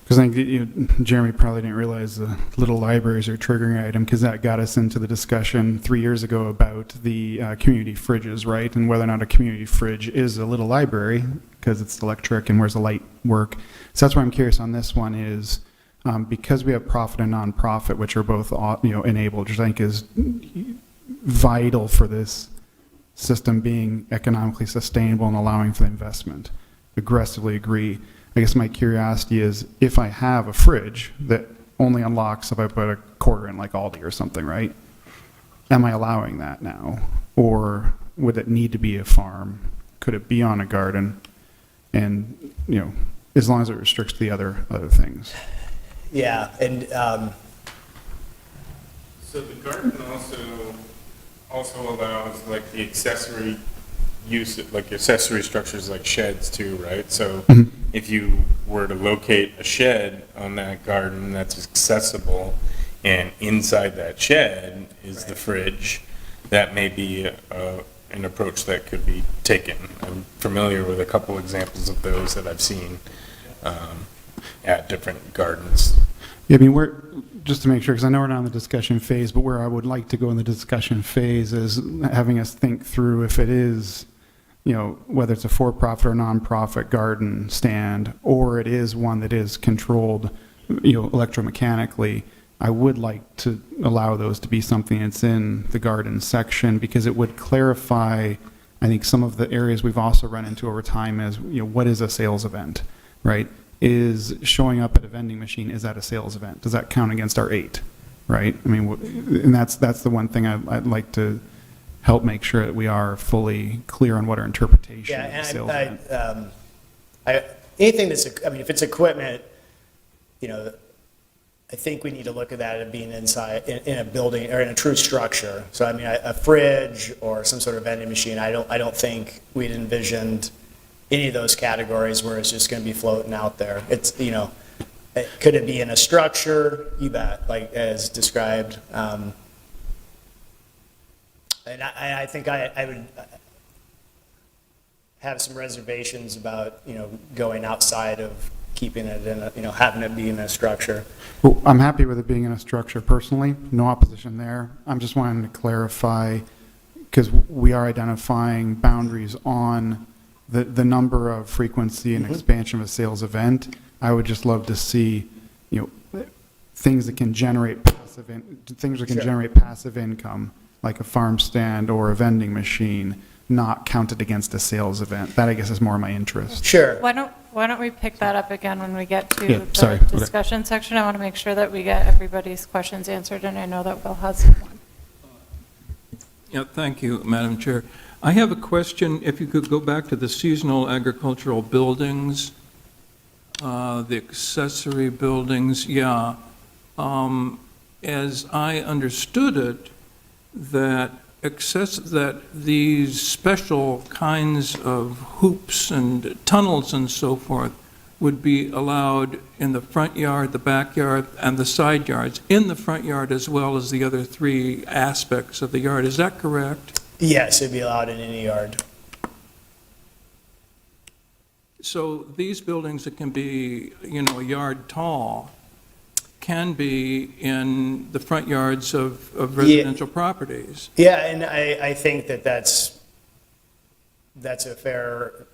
Because I think Jeremy probably didn't realize the little libraries are a triggering item, because that got us into the discussion 3 years ago about the community fridges, right? And whether or not a community fridge is a little library, because it's electric and where's the light work. So that's why I'm curious on this one is, because we have profit and nonprofit, which are both enabled, which I think is vital for this system being economically sustainable and allowing for the investment. Aggressively agree. I guess my curiosity is, if I have a fridge that only unlocks if I put a quarter in, like Aldi or something, right? Am I allowing that now? Or would it need to be a farm? Could it be on a garden? And, as long as it restricts the other things. Yeah, and so the garden also allows like the accessory use, like accessory structures like sheds too, right? So if you were to locate a shed on that garden that's accessible, and inside that shed is the fridge, that may be an approach that could be taken. I'm familiar with a couple examples of those that I've seen at different gardens. Yeah, I mean, just to make sure, because I know we're not in the discussion phase, but where I would like to go in the discussion phase is having us think through if it is, whether it's a for-profit or nonprofit garden stand, or it is one that is controlled, electromechanically. I would like to allow those to be something that's in the garden section, because it would clarify, I think, some of the areas we've also run into over time is, what is a sales event, right? Is showing up at a vending machine, is that a sales event? Does that count against our 8, right? I mean, and that's the one thing I'd like to help make sure that we are fully clear on what our interpretation of the sales event. Anything if it's equipment, I think we need to look at that as being inside, in a building, or in a true structure. So, a fridge or some sort of vending machine, I don't think we'd envisioned any of those categories where it's just going to be floating out there. It's, could it be in a structure? You bet, like as described. And I think I would have some reservations about, going outside of keeping it in having it be in a structure. Well, I'm happy with it being in a structure personally, no opposition there. I'm just wanting to clarify, because we are identifying boundaries on the number of frequency and expansion of a sales event. I would just love to see, things that can generate passive income, like a farm stand or a vending machine, not counted against a sales event. That, I guess, is more my interest. Sure. Why don't we pick that up again when we get to sorry. the discussion section? I want to make sure that we get everybody's questions answered, and I know that Will has one. Yeah, thank you, Madam Chair. I have a question, if you could go back to the seasonal agricultural buildings, the accessory buildings, yeah. As I understood it, that these special kinds of hoops and tunnels and so forth would be allowed in the front yard, the backyard, and the side yards, in the front yard as well as the other 3 aspects of the yard. Is that correct? Yes, it'd be allowed in any yard. So these buildings that can be, a yard tall can be in the front yards of residential properties. Yeah, and I think that's a fair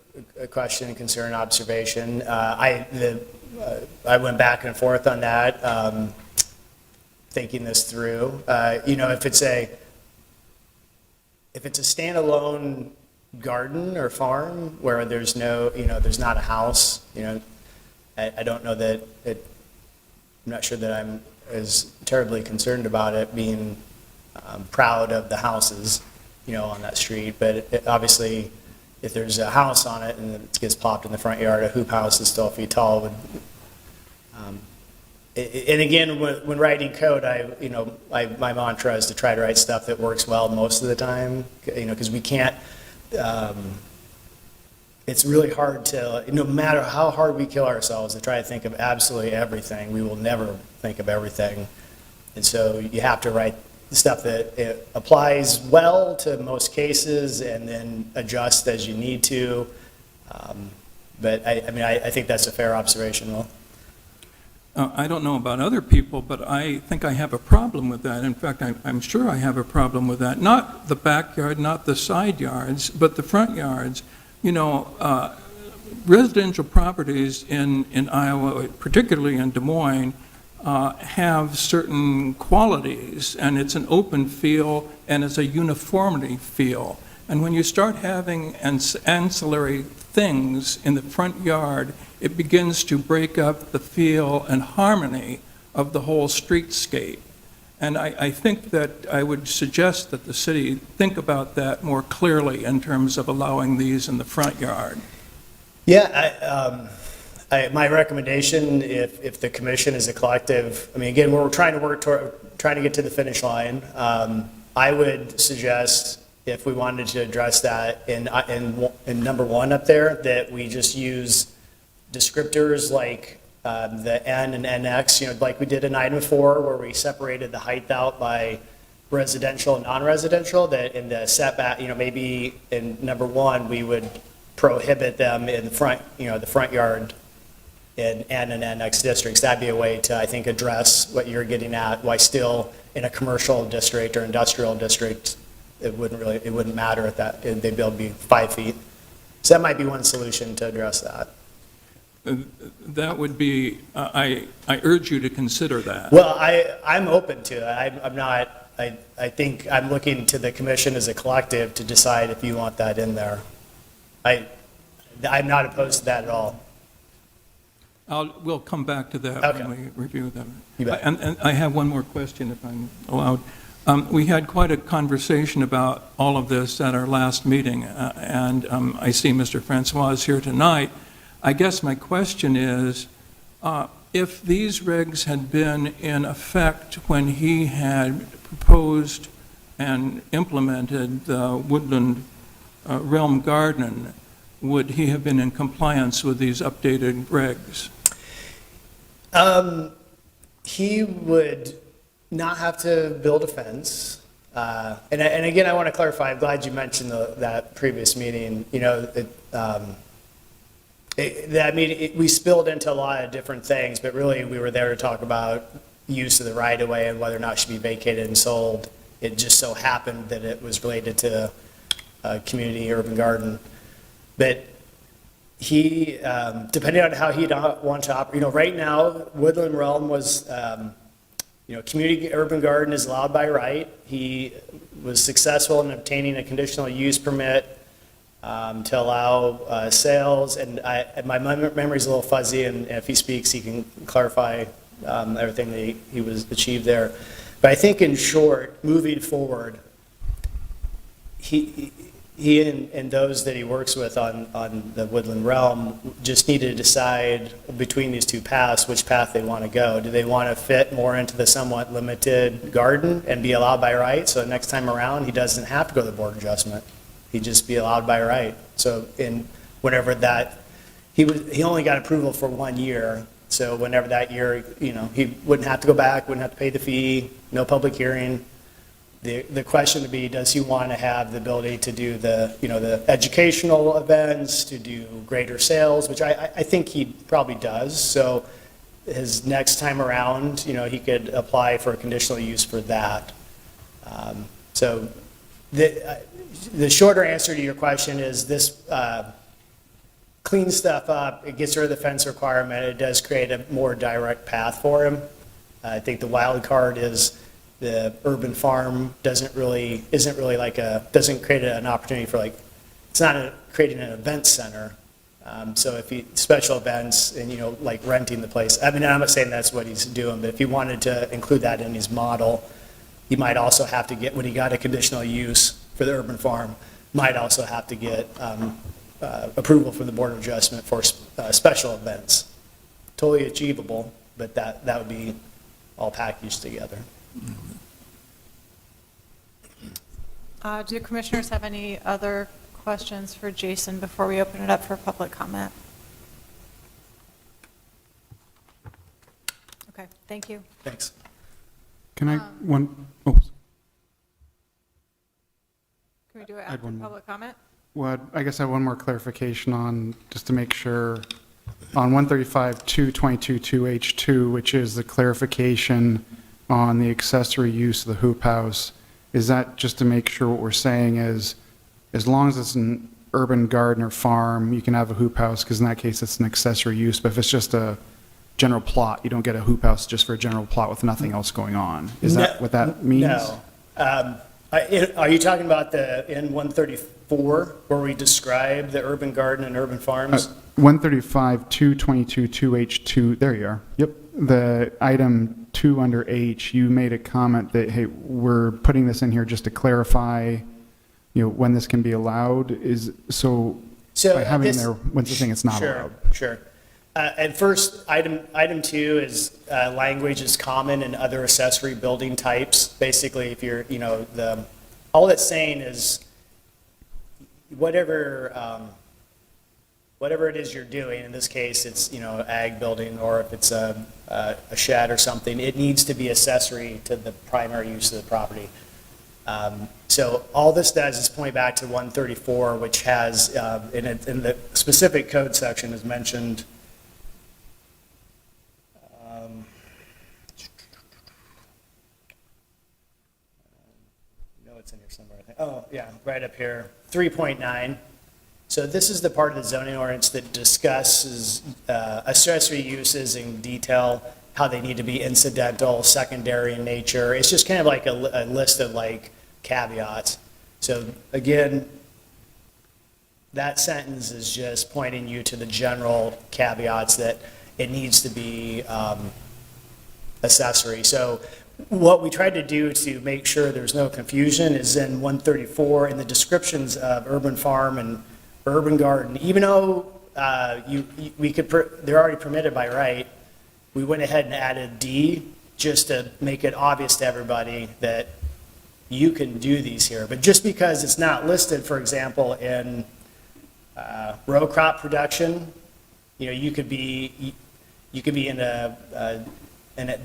question and concern, observation. I went back and forth on that, thinking this through. If it's a standalone garden or farm where there's there's not a house, I don't know that I'm not sure that I'm as terribly concerned about it being proud of the houses, on that street. But obviously, if there's a house on it and it gets plopped in the front yard, a hoop house is 12 feet tall would. And again, when writing code, my mantra is to try to write stuff that works well most of the time, because we can't. It's really hard to, no matter how hard we kill ourselves to try to think of absolutely everything, we will never think of everything. And so you have to write the stuff that it applies well to most cases and then adjust as you need to. But I think that's a fair observation, Will. I don't know about other people, but I think I have a problem with that. In fact, I'm sure I have a problem with that. Not the backyard, not the side yards, but the front yards. Residential properties in Iowa, particularly in Des Moines, have certain qualities, and it's an open feel and it's a uniformity feel. And when you start having ancillary things in the front yard, it begins to break up the feel and harmony of the whole streetscape. And I think that I would suggest that the city think about that more clearly in terms of allowing these in the front yard. Yeah, my recommendation, if the commission is a collective, again, we're trying to work toward, trying to get to the finish line. I would suggest if we wanted to address that in number one up there, that we just use descriptors like the N and NX, like we did in item 4, where we separated the height out by residential and non-residential, that in the setback, maybe in number 1, we would prohibit them in the front, the front yard in N and NX districts. That'd be a way to, I think, address what you're getting at, why still in a commercial district or industrial district, it wouldn't matter at that, they'd be able to be 5 feet. So that might be one solution to address that. That would be, I urge you to consider that. Well, I'm open to it. I'm not, I think I'm looking to the commission as a collective to decide if you want that in there. I'm not opposed to that at all. We'll come back to that Okay. when we review them. You bet. And I have one more question, if I'm allowed. We had quite a conversation about all of this at our last meeting, and I see Mr. Francois is here tonight. I guess my question is, if these regs had been in effect when he had proposed and implemented the woodland realm garden, would he have been in compliance with these updated regs? He would not have to build a fence. And again, I want to clarify, I'm glad you mentioned that previous meeting. We spilled into a lot of different things, but really we were there to talk about use of the right of way and whether or not it should be vacated and sold. It just so happened that it was related to a community urban garden. But he, depending on how he'd want to operate, right now, Woodland Realm was, community urban garden is allowed by right. He was successful in obtaining a conditional use permit to allow sales, and my memory's a little fuzzy, and if he speaks, he can clarify everything that he was achieved there. But I think in short, moving forward, he and those that he works with on the Woodland Realm just need to decide between these two paths which path they want to go. Do they want to fit more into the somewhat limited garden and be allowed by right? So next time around, he doesn't have to go to the board adjustment. He'd just be allowed by right. So whenever that, he only got approval for 1 year. So whenever that year, he wouldn't have to go back, wouldn't have to pay the fee, no public hearing. The question would be, does he want to have the ability to do the educational events, to do greater sales, which I think he probably does. So his next time around, he could apply for a conditional use for that. So the shorter answer to your question is this cleans stuff up, it gets rid of the fence requirement, it does create a more direct path for him. I think the wild card is the urban farm doesn't create an opportunity for it's not creating an event center. So if he, special events and, like renting the place, I'm not saying that's what he's doing, but if he wanted to include that in his model, he might also have to get, when he got a conditional use for the urban farm, might also have to get approval from the Board of Adjustment for special events. Totally achievable, but that would be all packaged together. Do commissioners have any other questions for Jason before we open it up for public comment? Okay, thank you. Thanks. Can I, Can we do it had after one more. public comment? well, I guess I have one more clarification on, just to make sure, on 135-222-2H2, which is the clarification on the accessory use of the hoop house. Is that just to make sure what we're saying is, as long as it's an urban garden or farm, you can have a hoop house, because in that case, it's an accessory use. But if it's just a general plot, you don't get a hoop house just for a general plot with nothing else going on. Is that what that means? No. Are you talking about the N134, where we describe the urban garden and urban farms? 135-222-2H2, there you are. Yep. The item 2 under H, you made a comment that, hey, we're putting this in here just to clarify, when this can be allowed. So by having this- there, when's the thing it's not allowed? Sure. At first, item 2 is language is common in other accessory building types. Basically, if you're, all it's saying is whatever it is you're doing, in this case, it's, ag building, or if it's a shed or something, it needs to be accessory to the primary use of the property. So all this does is point back to 134, which has, in the specific code section is mentioned, it's in here somewhere, I think. Oh, yeah, right up here, 3.9. So this is the part of the zoning ordinance that discusses accessory uses in detail, how they need to be incidental, secondary in nature. It's just kind of like a list of like caveats. So again, that sentence is just pointing you to the general caveats that it needs to be accessory. So what we tried to do to make sure there's no confusion is in 134 in the descriptions of urban farm and urban garden, even though they're already permitted by right, we went ahead and added D just to make it obvious to everybody that you can do these here. But just because it's not listed, for example, in row crop production, you could be in the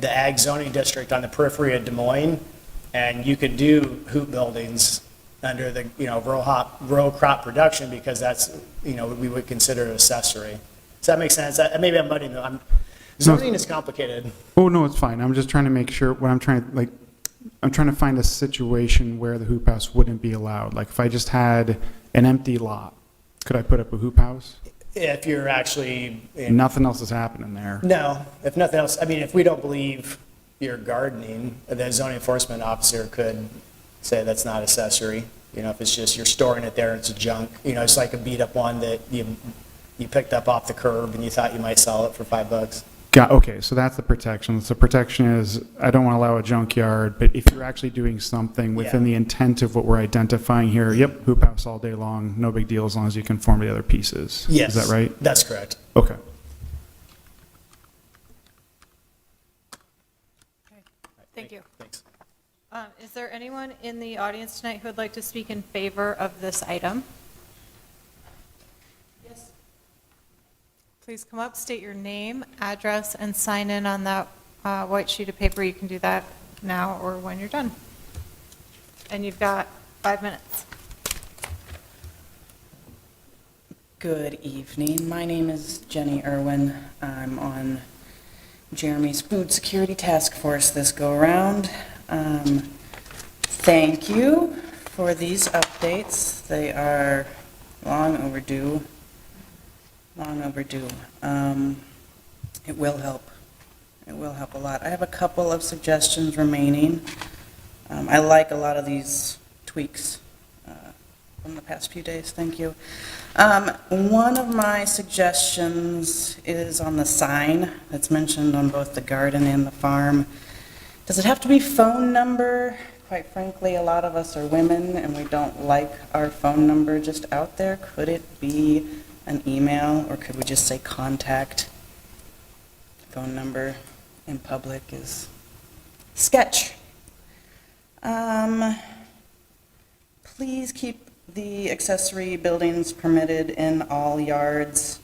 ag zoning district on the periphery of Des Moines, and you could do hoop buildings under the, row crop production, because that's, we would consider it accessory. Does that make sense? Maybe I'm muddying them. Zoning is complicated. Oh, no, it's fine. I'm just trying to make sure, I'm trying to find a situation where the hoop house wouldn't be allowed. Like if I just had an empty lot, could I put up a hoop house? If you're actually Nothing else is happening there. No, if nothing else, if we don't believe you're gardening, the zoning enforcement officer could say that's not accessory. If it's just you're storing it there and it's junk, it's like a beat up one that you picked up off the curb and you thought you might sell it for $5. Okay, so that's the protection. So protection is, I don't want to allow a junkyard, but if you're actually doing something within the intent of what we're identifying here, yep, hoop house all day long, no big deal as long as you conform to the other pieces. Yes. Is that right? That's correct. Okay. Thank you. Thanks. Is there anyone in the audience tonight who would like to speak in favor of this item? Yes. Please come up, state your name, address, and sign in on that white sheet of paper. You can do that now or when you're done. And you've got 5 minutes. Good evening. My name is Jenny Irwin. I'm on Jeremy's Food Security Task Force this go-around. Thank you for these updates. They are long overdue. Long overdue. It will help. It will help a lot. I have a couple of suggestions remaining. I like a lot of these tweaks from the past few days. Thank you. One of my suggestions is on the sign that's mentioned on both the garden and the farm. Does it have to be phone number? Quite frankly, a lot of us are women and we don't like our phone number just out there. Could it be an email, or could we just say contact? Phone number in public is sketch. Please keep the accessory buildings permitted in all yards.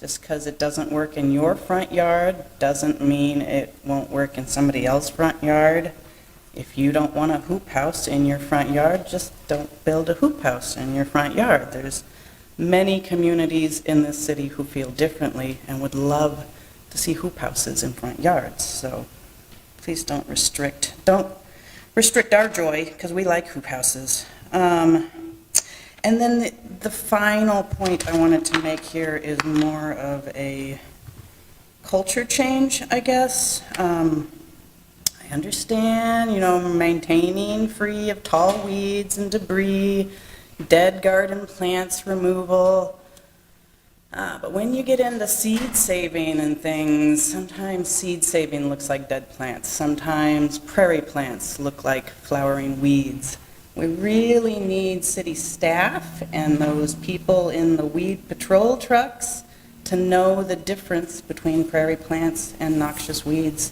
Just because it doesn't work in your front yard doesn't mean it won't work in somebody else's front yard. If you don't want a hoop house in your front yard, just don't build a hoop house in your front yard. There's many communities in this city who feel differently and would love to see hoop houses in front yards. So please don't restrict our joy, because we like hoop houses. And then the final point I wanted to make here is more of a culture change, I guess. I understand, maintaining free of tall weeds and debris, dead garden plants removal. But when you get into seed saving and things, sometimes seed saving looks like dead plants. Sometimes prairie plants look like flowering weeds. We really need city staff and those people in the weed patrol trucks to know the difference between prairie plants and noxious weeds,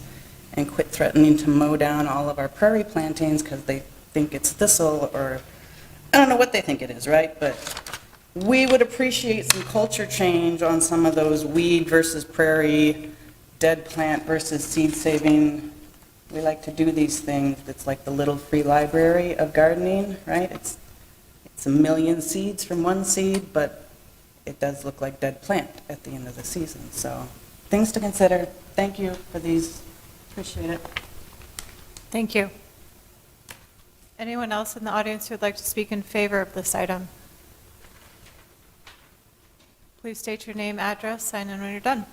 and quit threatening to mow down all of our prairie plantings because they think it's thistle or I don't know what they think it is, right? But we would appreciate some culture change on some of those weed versus prairie, dead plant versus seed saving. We like to do these things. It's like the little free library of gardening, right? It's a million seeds from one seed, but it does look like dead plant at the end of the season. So things to consider. Thank you for these. Appreciate it. Thank you. Anyone else in the audience who would like to speak in favor of this item? Please state your name, address, sign in when you're done.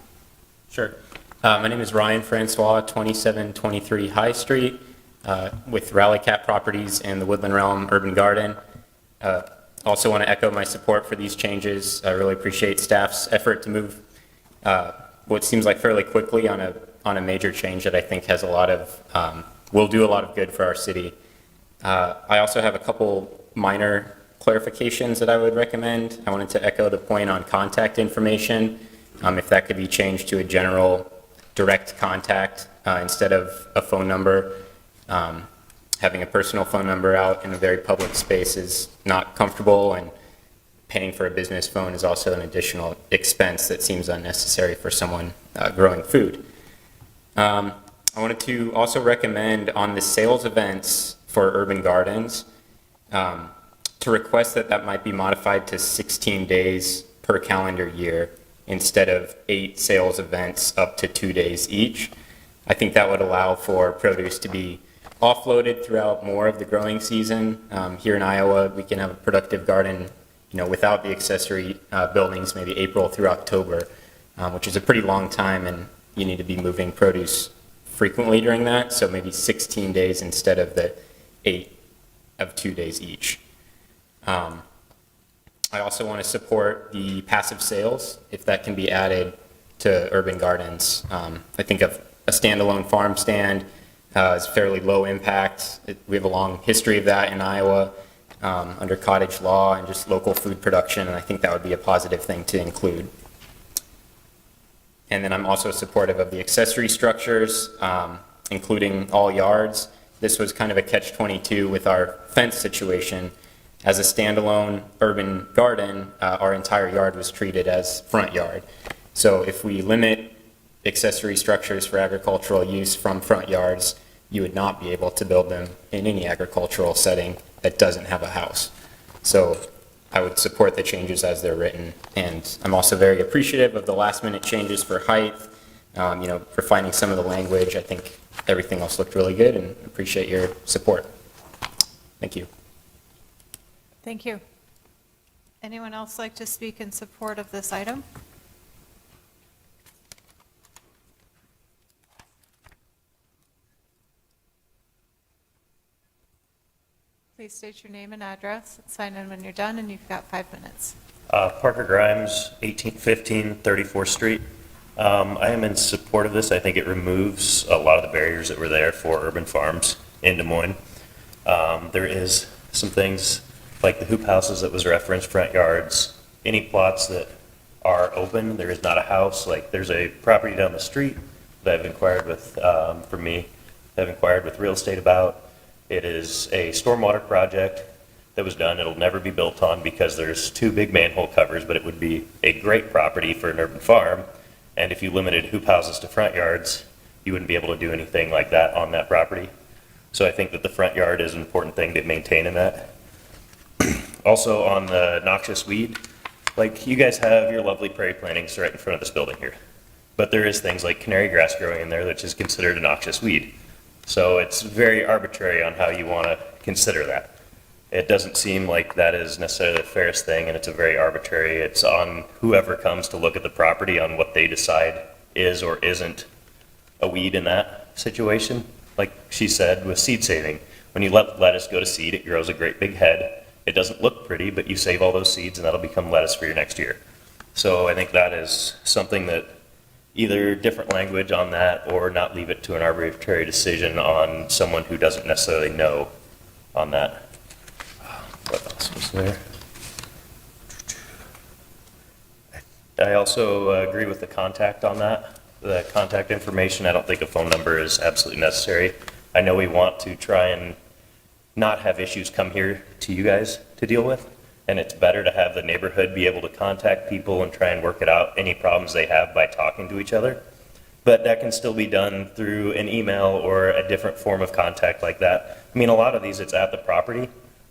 Sure. My name is Ryan Francois, 2723 High Street, with Rally Cat Properties and the Woodland Realm Urban Garden. Also want to echo my support for these changes. I really appreciate staff's effort to move what seems like fairly quickly on a major change that I think has a lot of, will do a lot of good for our city. I also have a couple minor clarifications that I would recommend. I wanted to echo the point on contact information. If that could be changed to a general direct contact instead of a phone number. Having a personal phone number out in a very public space is not comfortable, and paying for a business phone is also an additional expense that seems unnecessary for someone growing food. I wanted to also recommend on the sales events for urban gardens to request that might be modified to 16 days per calendar year instead of 8 sales events up to 2 days each. I think that would allow for produce to be offloaded throughout more of the growing season. Here in Iowa, we can have a productive garden, without the accessory buildings, maybe April through October, which is a pretty long time, and you need to be moving produce frequently during that. So maybe 16 days instead of the 8 of 2 days each. I also want to support the passive sales, if that can be added to urban gardens. I think of a standalone farm stand is fairly low impact. We have a long history of that in Iowa under cottage law and just local food production, and I think that would be a positive thing to include. And then I'm also supportive of the accessory structures, including all yards. This was kind of a catch-22 with our fence situation. As a standalone urban garden, our entire yard was treated as front yard. So if we limit accessory structures for agricultural use from front yards, you would not be able to build them in any agricultural setting that doesn't have a house. So I would support the changes as they're written. And I'm also very appreciative of the last minute changes for height, refining some of the language. I think everything else looked really good, and appreciate your support. Thank you. Thank you. Anyone else like to speak in support of this item? Please state your name and address, sign in when you're done, and you've got 5 minutes. Parker Grimes, 1815 34th Street. I am in support of this. I think it removes a lot of the barriers that were there for urban farms in Des Moines. There is some things like the hoop houses that was referenced, front yards, any plots that are open. There is not a house. Like there's a property down the street that I've inquired with, for me, I've inquired with real estate about. It is a stormwater project that was done. It'll never be built on because there's 2 big manhole covers, but it would be a great property for an urban farm. And if you limited hoop houses to front yards, you wouldn't be able to do anything like that on that property. So I think that the front yard is an important thing to maintain in that. Also on the noxious weed, like you guys have your lovely prairie plantings right in front of this building here. But there is things like canary grass growing in there, which is considered a noxious weed. So it's very arbitrary on how you want to consider that. It doesn't seem like that is necessarily the fairest thing, and it's a very arbitrary, it's on whoever comes to look at the property on what they decide is or isn't a weed in that situation. Like she said with seed saving, when you let lettuce go to seed, it grows a great big head. It doesn't look pretty, but you save all those seeds and that'll become lettuce for your next year. So I think that is something that either different language on that or not leave it to an arbitrary decision on someone who doesn't necessarily know on that. What else was there? I also agree with the contact on that. The contact information, I don't think a phone number is absolutely necessary. I know we want to try and not have issues come here to you guys to deal with. And it's better to have the neighborhood be able to contact people and try and work it out, any problems they have by talking to each other. But that can still be done through an email or a different form of contact like that. I mean, a lot of these, it's at the property.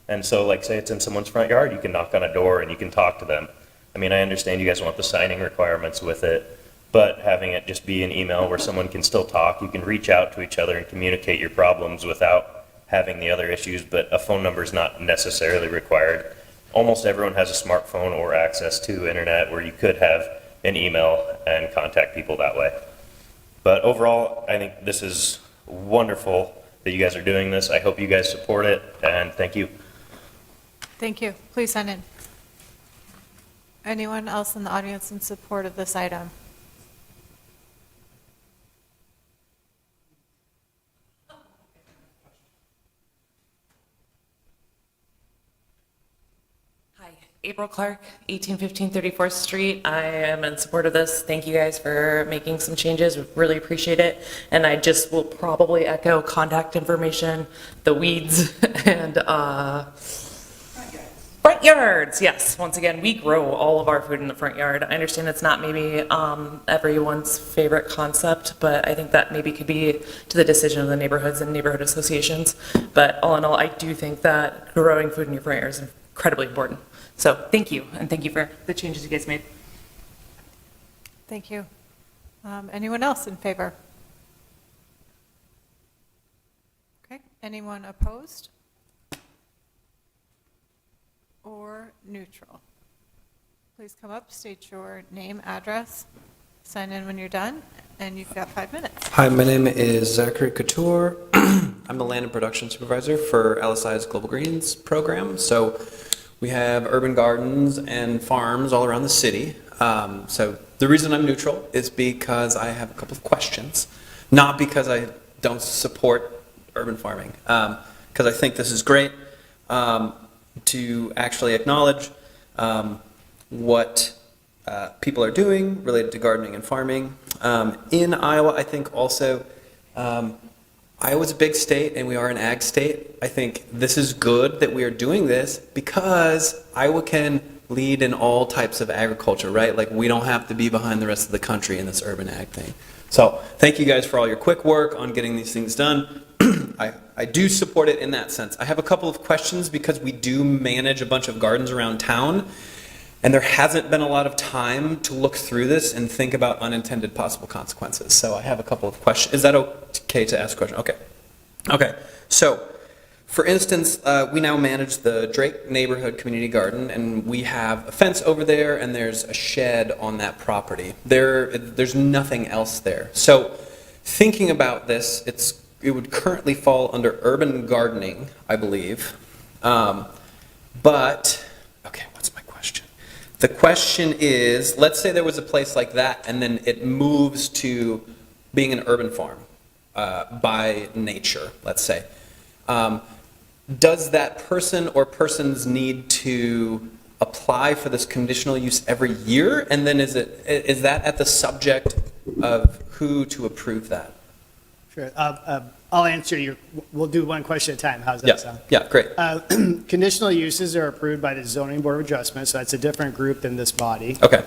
And so, like, say it's in someone's front yard, you can knock on a door and you can talk to them. I mean, I understand you guys want the signing requirements with it, but having it just be an email where someone can still talk, you can reach out to each other and communicate your problems without having the other issues, but a phone number is not necessarily required. Almost everyone has a smartphone or access to internet where you could have an email and contact people that way. But overall, I think this is wonderful that you guys are doing this. I hope you guys support it, and thank you. Thank you. Please sign in. Anyone else in the audience in support of this item? Hi, April Clark, 1815 34th Street. I am in support of this. Thank you guys for making some changes. We really appreciate it. And I just will probably echo contact information, the weeds, and front yards. Yes, once again, we grow all of our food in the front yard. I understand it's not maybe everyone's favorite concept, but I think that maybe could be to the decision of the neighborhoods and neighborhood associations. But all in all, I do think that growing food in your front yard is incredibly important. So thank you, and thank you for the changes you guys made. Thank you. Anyone else in favor? Okay, anyone opposed? Or neutral? Please come up, state your name, address, sign in when you're done, and you've got 5 minutes. Hi, my name is Zachary Couture. I'm the land and production supervisor for LSI's Global Greens program. So we have urban gardens and farms all around the city. So the reason I'm neutral is because I have a couple of questions, not because I don't support urban farming, because I think this is great. To actually acknowledge what people are doing related to gardening and farming. In Iowa, I think also, Iowa's a big state and we are an ag state. I think this is good that we are doing this because Iowa can lead in all types of agriculture, right? Like we don't have to be behind the rest of the country in this urban ag thing. So thank you guys for all your quick work on getting these things done. I do support it in that sense. I have a couple of questions because we do manage a bunch of gardens around town, and there hasn't been a lot of time to look through this and think about unintended possible consequences. So I have a couple of questions. Is that okay to ask a question? Okay. Okay. So, for instance, we now manage the Drake Neighborhood Community Garden, and we have a fence over there, and there's a shed on that property. There's nothing else there. So, thinking about this, it would currently fall under urban gardening, I believe. But, okay, what's my question? The question is, let's say there was a place like that and then it moves to being an urban farm by nature, let's say. Does that person or persons need to apply for this conditional use every year? And then is that at the subject of who to approve that? Sure. I'll answer we'll do one question at a time. How's that sound? Yeah, great. Conditional uses are approved by the Zoning Board of Adjustment, so that's a different group than this body. Okay.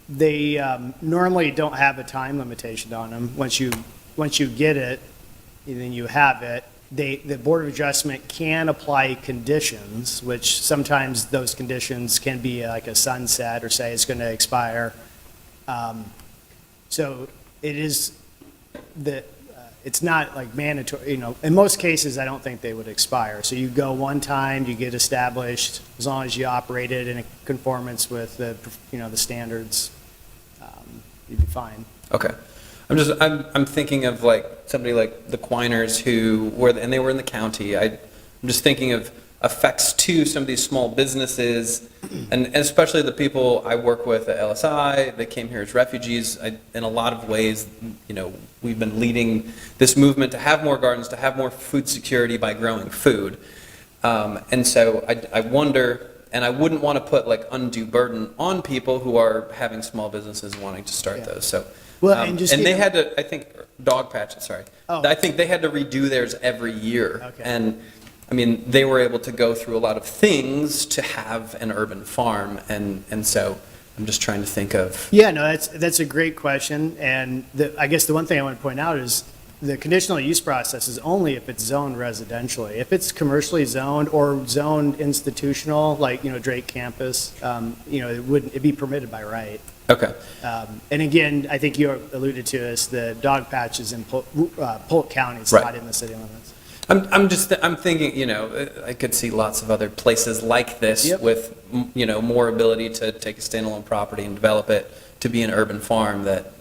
They normally don't have a time limitation on them. Once you get it, and then you have it, the Board of Adjustment can apply conditions, which sometimes those conditions can be like a sunset or say it's going to expire. So it is it's not like mandatory, in most cases, I don't think they would expire. So you go one time, you get established, as long as you operate it in conformance with the standards, you'd be fine. Okay. I'm thinking of like somebody like the Quiners and they were in the county. I'm just thinking of effects to some of these small businesses, and especially the people I work with at LSI. They came here as refugees. In a lot of ways, we've been leading this movement to have more gardens, to have more food security by growing food. And so I wonder, and I wouldn't want to put like undue burden on people who are having small businesses and wanting to start those. So Well, and just And they get- had to, I think, dog patches, sorry. Oh. I think they had to redo theirs every year. Okay. And, I mean, they were able to go through a lot of things to have an urban farm, and so I'm just trying to think of, Yeah, no, that's a great question, and I guess the one thing I want to point out is the conditional use process is only if it's zoned residentially. If it's commercially zoned or zoned institutional, like, Drake campus, it'd be permitted by right. okay. And again, I think you alluded to this, the dog patch is in Polk County, it's not Right. in the city limits. I'm thinking, I could see lots of other places like this Yep. with, more ability to take a standalone property and develop it to be an urban farm that,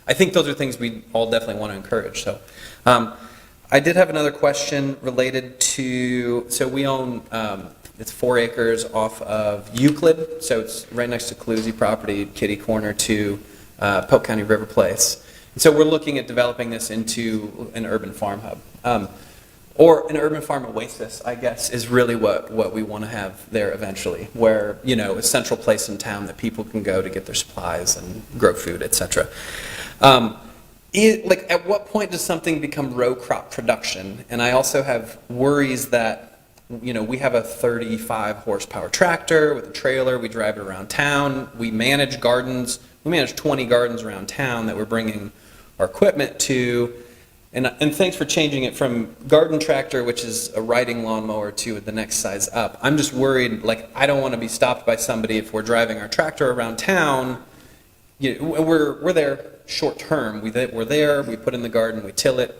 I think those are things we all definitely want to encourage, so. I did have another question related to, so we own, it's 4 acres off of Euclid, so it's right next to Calusi property, kitty corner to Polk County River Place. So we're looking at developing this into an urban farm hub. Or an urban farm oasis, I guess, is really what we want to have there eventually, where, a central place in town that people can go to get their supplies and grow food, et cetera. At what point does something become row crop production? And I also have worries that, we have a 35 horsepower tractor with a trailer, we drive it around town, we manage gardens, we manage 20 gardens around town that we're bringing our equipment to. And thanks for changing it from garden tractor, which is a riding lawnmower, to the next size up. I'm just worried, I don't want to be stopped by somebody if we're driving our tractor around town. We're there short term. We're there, we put in the garden, we till it,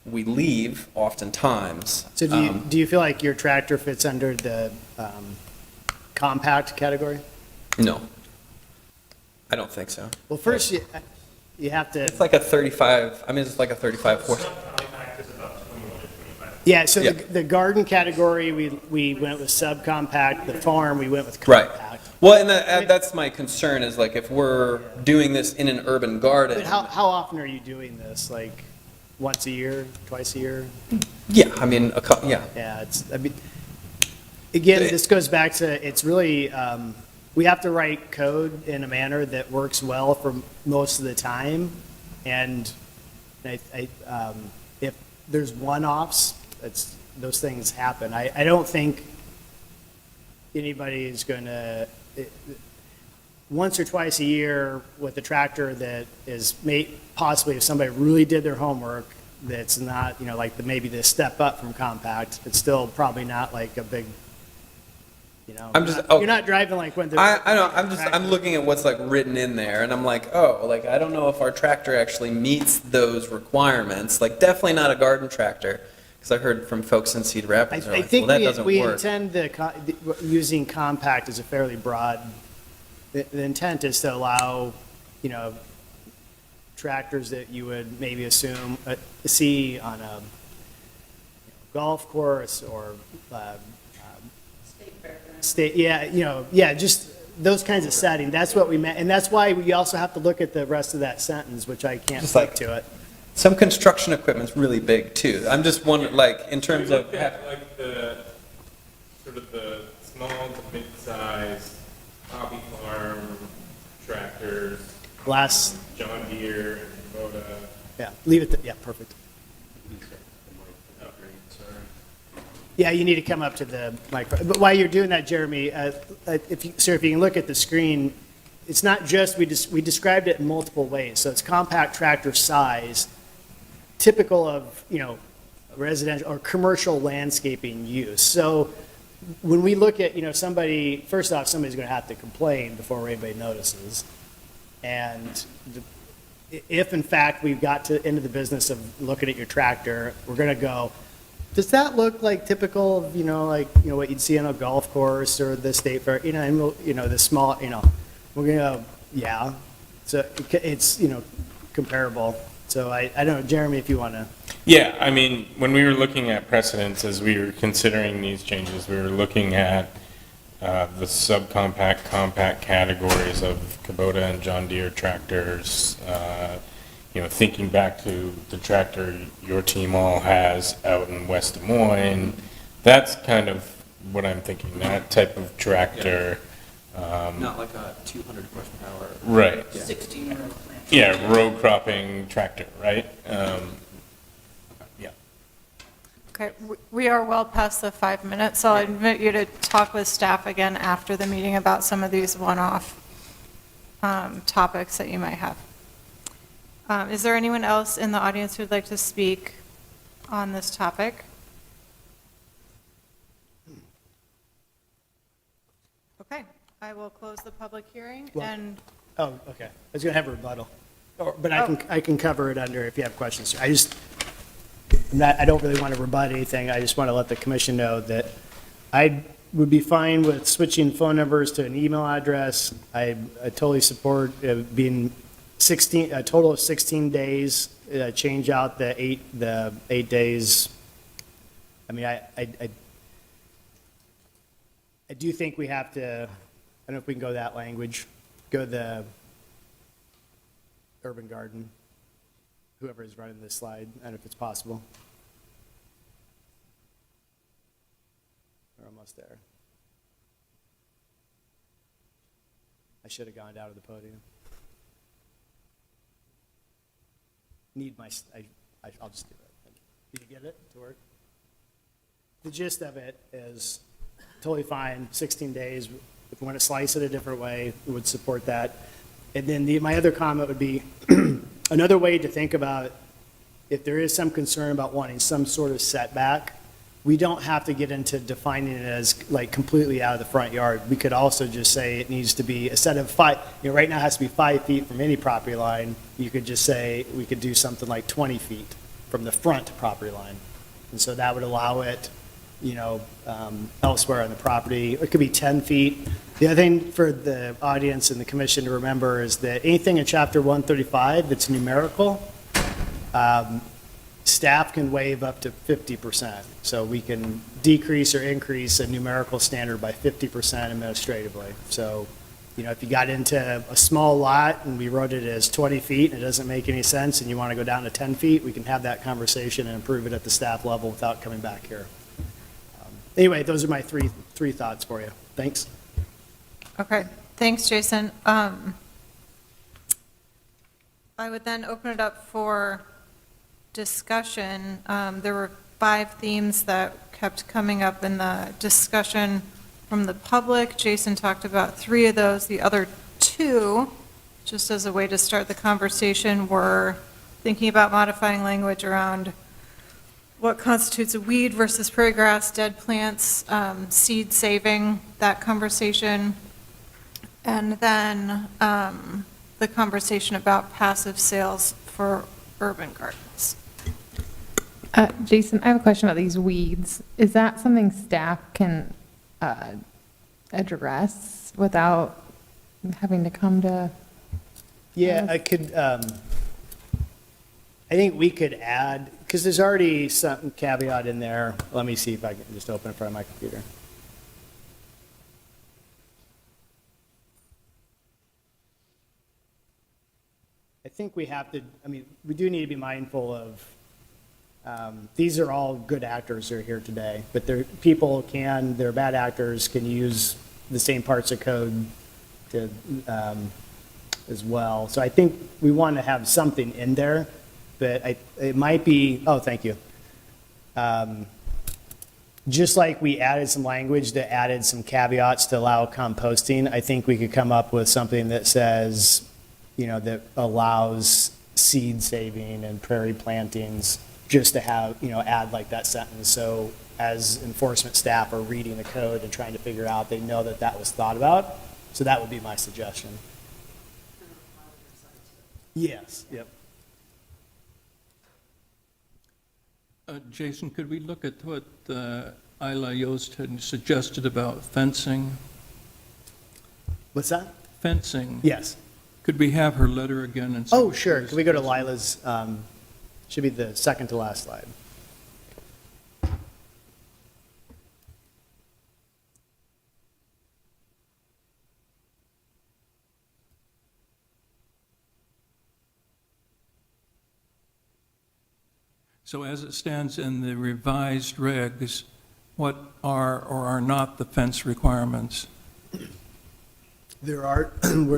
we leave oftentimes. So do you feel like your tractor fits under the compact category? No. I don't think so. Well, first, you have to. It's like a 35, it's like a 35 horse. Yeah, so Yeah. the garden category, we went with subcompact. The farm, we went with Right. compact. Well, and that's my concern is if we're doing this in an urban garden. But how often are you doing this? Like once a year, twice a year? Yeah, yeah. Yeah, again, this goes back to, it's really, we have to write code in a manner that works well for most of the time. And if there's one-offs, those things happen. I don't think anybody is going to, once or twice a year with a tractor that is possibly, if somebody really did their homework, that's not, maybe the step up from compact, it's still probably not like a big, you're not driving when there's. I know, I'm looking at what's written in there and I'm I don't know if our tractor actually meets those requirements. Definitely not a garden tractor. Because I heard from folks in Cedar Rapids, I think that doesn't we work. intend using compact as a fairly broad, the intent is to allow, tractors that you would maybe see on a golf course or state, just those kinds of setting. That's what we meant, and that's why we also have to look at the rest of that sentence, which I can't speak to it. Some construction equipment's really big too. I'm just wondering, in terms of. Look at the small to mid-size hobby farm tractors, Glass, John Deere, Kubota. yeah, leave it, yeah, perfect. Yeah, you need to come up to the micro. But while you're doing that, Jeremy, if you can look at the screen, it's not just, we described it in multiple ways. So it's compact tractor size, typical of, residential or commercial landscaping use. So when we look at, first off, somebody's going to have to complain before anybody notices. And if in fact we've got into the business of looking at your tractor, we're going to go, does that look like typical of, what you'd see on a golf course or the state fair, and the small, we're going to go, yeah. So it's, comparable. So I don't know, Jeremy, if you want to. Yeah, when we were looking at precedents as we were considering these changes, we were looking at the subcompact, compact categories of Kubota and John Deere tractors, thinking back to the tractor your team all has out in West Des Moines. That's kind of what I'm thinking, that type of tractor. Not like a 200 horsepower. Right. 16-year-old plant. Yeah, row cropping tractor, right? Yeah. Okay, we are well past the 5 minutes, so I invite you to talk with staff again after the meeting about some of these one-off topics that you might have. Is there anyone else in the audience who'd like to speak on this topic? Okay, I will close the public hearing Well- and, Oh, okay. I was going to have a rebuttal, but I can cover it under if you have questions. I don't really want to rebut anything. I just want to let the commission know that I would be fine with switching phone numbers to an email address. I totally support being a total of 16 days, change out the eight days. I mean, I do think we have to, I don't know if we can go that language, go the urban garden, whoever is running this slide, I don't know if it's possible. We're almost there. I should have gone down to the podium. I'll just do it. Did you get it to work? The gist of it is totally fine, 16 days. If you want to slice it a different way, we would support that. And then my other comment would be, another way to think about if there is some concern about wanting some sort of setback, we don't have to get into defining it as like completely out of the front yard. We could also just say it needs to be a set of right now it has to be 5 feet from any property line. You could just say, we could do something like 20 feet from the front property line. And so that would allow it, elsewhere on the property. It could be 10 feet. The other thing for the audience and the commission to remember is that anything in chapter 135 that's numerical, staff can waive up to 50%. So we can decrease or increase a numerical standard by 50% administratively. So, if you got into a small lot and we wrote it as 20 feet and it doesn't make any sense and you want to go down to 10 feet, we can have that conversation and improve it at the staff level without coming back here. Anyway, those are my three thoughts for you. Thanks. okay, thanks, Jason. I would then open it up for discussion. There were 5 themes that kept coming up in the discussion from the public. Jason talked about 3 of those. The other 2, just as a way to start the conversation, were thinking about modifying language around what constitutes a weed versus prairie grass, dead plants, seed saving, that conversation. And then the conversation about passive sales for urban gardens. Jason, I have a question about these weeds. Is that something staff can address without having to come to? Yeah, I think we could add, because there's already some caveat in there. Let me see if I can just open it in front of my computer. I think we have to, we do need to be mindful of, these are all good actors who are here today, but they're bad actors, can use the same parts of code to, as well. So I think we want to have something in there, but it might be, oh, thank you. Just like we added some language that added some caveats to allow composting, I think we could come up with something that says, that allows seed saving and prairie plantings, just to have, add like that sentence. So as enforcement staff are reading the code and trying to figure out, they know that that was thought about. So that would be my suggestion. Yes, yep. Jason, could we look at what Isla Yost had suggested about fencing? What's that? Fencing. Yes. Could we have her letter again? And Oh, sure. Can we go to Lila's, should be the second to last slide. So as it stands in the revised regs, what are or are not the fence requirements? We're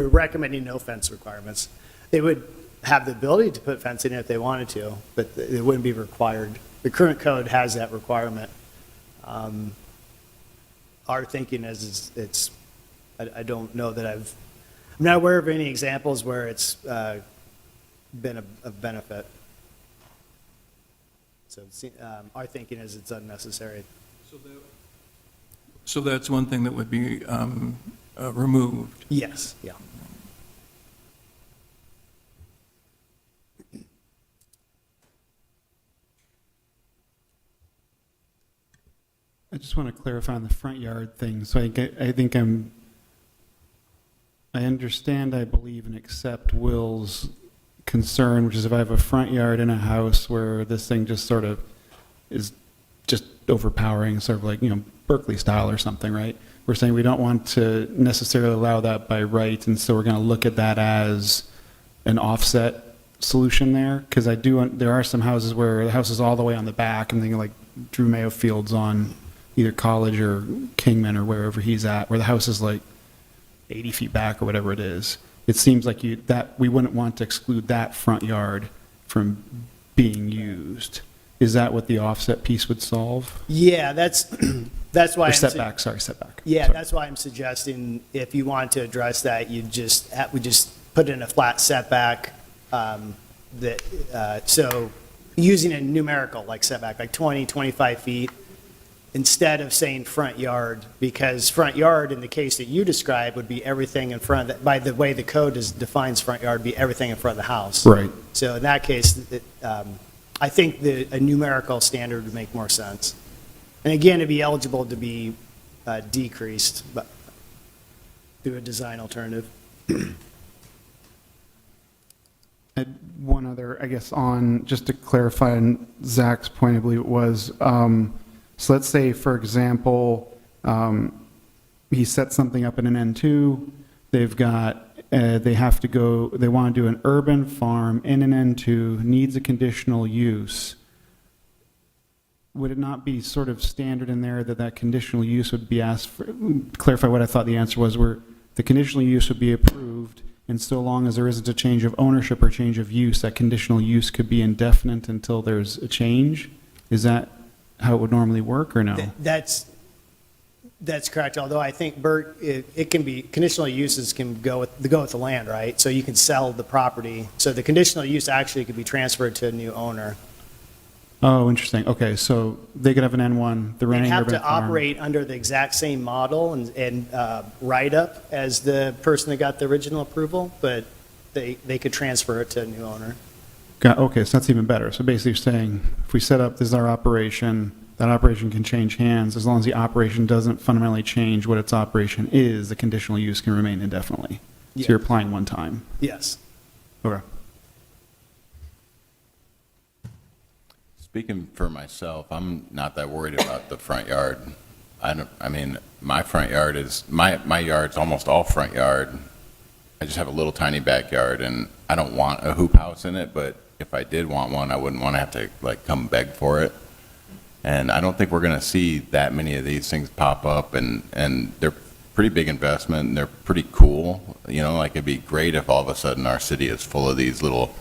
recommending no fence requirements. They would, have the ability to put fencing in if they wanted to, but it wouldn't be required. The current code has that requirement. Our thinking is I don't know that I'm not aware of any examples where it's been of benefit. So our thinking is it's unnecessary. So that's one thing that would be removed. Yes, yeah. I just want to clarify on the front yard thing. So I understand, I believe, and accept Will's concern, which is if I have a front yard in a house where this thing just sort of is just overpowering, sort of like, Berkeley style or something, right? We're saying we don't want to necessarily allow that by right, and so we're going to look at that as an offset solution there, because there are some houses where the house is all the way on the back. I'm thinking like Drew Mayo Fields on either College or Kingman or wherever he's at, where the house is like 80 feet back or whatever it is. It seems like that we wouldn't want to exclude that front yard from being used. Is that what the offset piece would solve? Yeah, that's why. Or setback, setback. Yeah, Sorry. that's why I'm suggesting if you want to address that, we just put in a flat setback. So using a numerical like setback, like 20, 25 feet, instead of saying front yard, because front yard in the case that you described would be everything in front of, by the way the code defines front yard, be everything in front of the house. Right. So in that case, I think a numerical standard would make more sense. And again, it'd be eligible to be decreased but through a design alternative. One other, I guess, just to clarify on Zach's point, I believe it was, so let's say, for example, he set something up in an N2, they want to do an urban farm in an N2, needs a conditional use. Would it not be sort of standard in there that conditional use would be asked for, clarify what I thought the answer was, where the conditional use would be approved, and so long as there isn't a change of ownership or change of use, that conditional use could be indefinite until there's a change? Is that how it would normally work, or no? That's correct, although I think, Bert, it can be, conditional uses can go with the land, right? So you can sell the property. So the conditional use actually could be transferred to a new owner. Oh, interesting. Okay, so they could have an N1, the They renting have urban to farm. operate under the exact same model and write-up as the person that got the original approval, but they could transfer it to a new owner. Okay, so that's even better. So basically you're saying, if we set up, this is our operation, that operation can change hands. As long as the operation doesn't fundamentally change what its operation is, the conditional use can remain indefinitely. Yeah. So you're applying one time. Yes. Okay. Speaking for myself, I'm not that worried about the front yard. My front yard is, my yard's almost all front yard. I just have a little tiny backyard, and I don't want a hoop house in it, but if I did want one, I wouldn't want to have to come beg for it. And I don't think we're going to see that many of these things pop up, and they're pretty big investment, and they're pretty cool. It'd be great if all of a sudden our city is full of these little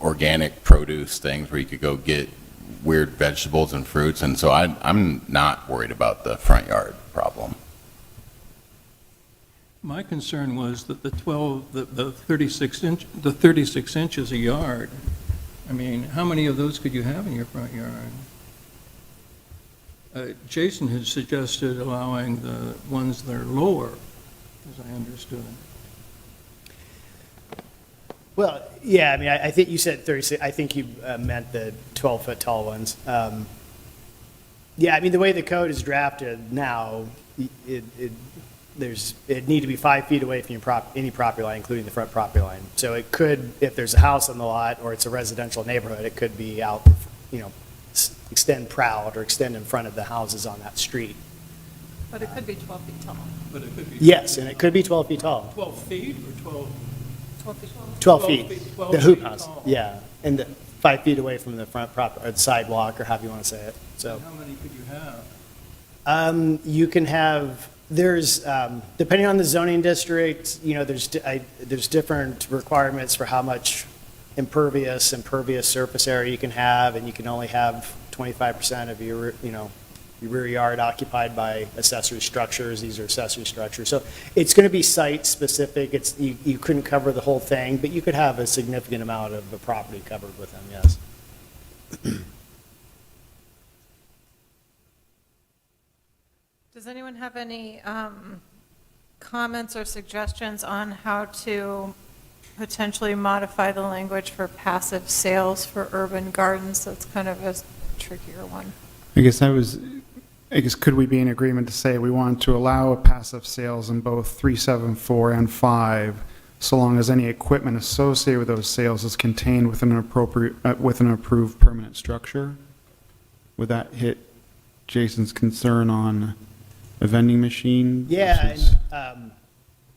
organic produce things where you could go get weird vegetables and fruits, and so I'm not worried about the front yard problem. My concern was that the 36 inches a yard, how many of those could you have in your front yard? Jason had suggested allowing the ones that are lower, as I understood. Well, yeah, I think you said 36, I think you meant the 12-foot tall ones. Yeah, the way the code is drafted now, it'd need to be 5 feet away from any property line, including the front property line. So it could, if there's a house on the lot or it's a residential neighborhood, it could be out, extend proud or extend in front of the houses on that street. But it could be 12 feet tall. But it could be. Yes, and it could be 12 feet tall. 12 feet or 12? 12 feet tall. 12 feet, 12 the hoop feet house, tall. yeah, and 5 feet away from the front or the sidewalk, or however you want to say it, so. How many could you have? You can have, There's, depending on the zoning district, there's different requirements for how much impervious surface area you can have, and you can only have 25% of your rear yard occupied by accessory structures. These are accessory structures. So it's going to be site specific. You couldn't cover the whole thing, but you could have a significant amount of the property covered with them, yes. Does anyone have any comments or suggestions on how to potentially modify the language for passive sales for urban gardens? That's kind of a trickier one. I guess could we be in agreement to say we want to allow passive sales in both 374 and 5, so long as any equipment associated with those sales is contained within an approved permanent structure? Would that hit Jason's concern on a vending machine? Yeah, versus- and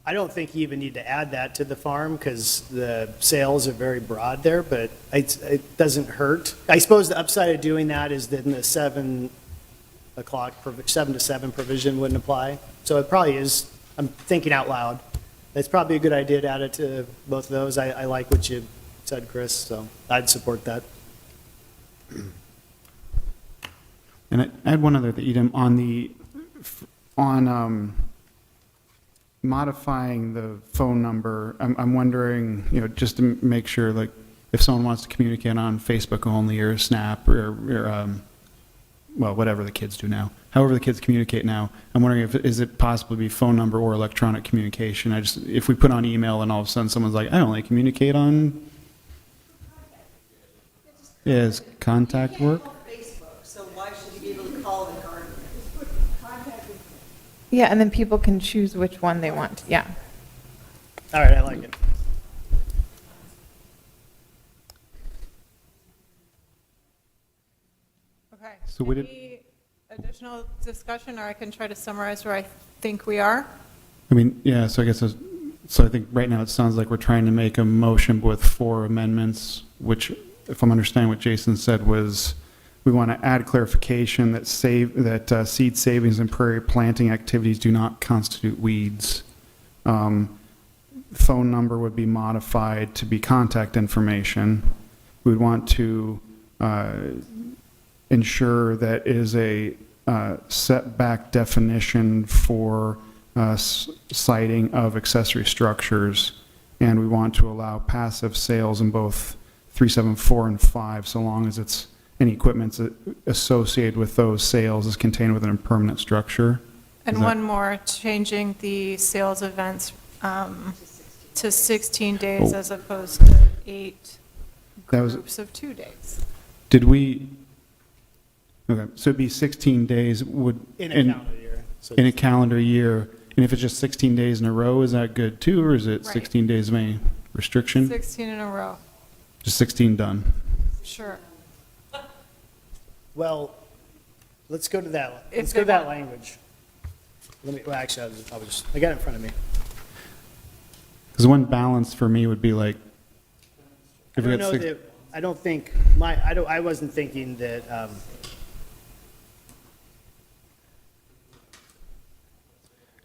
I don't think you even need to add that to the farm because the sales are very broad there, but it doesn't hurt. I suppose the upside of doing that is that in the 7 to 7 provision wouldn't apply. So it probably is, I'm thinking out loud. It's probably a good idea to add it to both of those. I like what you said, Chris, so I'd support that. And I had one other item on modifying the phone number. I'm wondering, just to make sure, like, if someone wants to communicate on Facebook only or Snap or well, whatever the kids do now, however the kids communicate now, I'm wondering is it possible to be phone number or electronic communication? If we put on email and all of a sudden someone's like, I only communicate on, is contact work? Facebook, so why should you be able to call the garden? Yeah, and then people can choose which one they want. Yeah. All right, I like it. Okay. So would Any additional discussion, or I can try to summarize where I think we are? I mean, yeah, so I guess, so I think right now it sounds like we're trying to make a motion with 4 amendments, which, if I'm understanding what Jason said, was we want to add clarification that seed savings and prairie planting activities do not constitute weeds. Phone number would be modified to be contact information. We would want to ensure that is a setback definition for siting of accessory structures, and we want to allow passive sales in both 374 and 5, so long as it's any equipment associated with those sales is contained within a permanent structure. And one more, changing the sales events to 16 days as opposed to 8 groups of 2 days. Did we, okay, so it'd be 16 days would. In a calendar year. So In a calendar year. And if it's just 16 days in a row, is that good too, or is it Right. 16 days of any restriction? 16 in a row, Just 16 done. sure. Well, let's go to that. If Let's they go to that want- language. Actually, I got it in front of me. Because one balance for me would be like, I if we don't got know six, that, I don't think, I wasn't thinking that,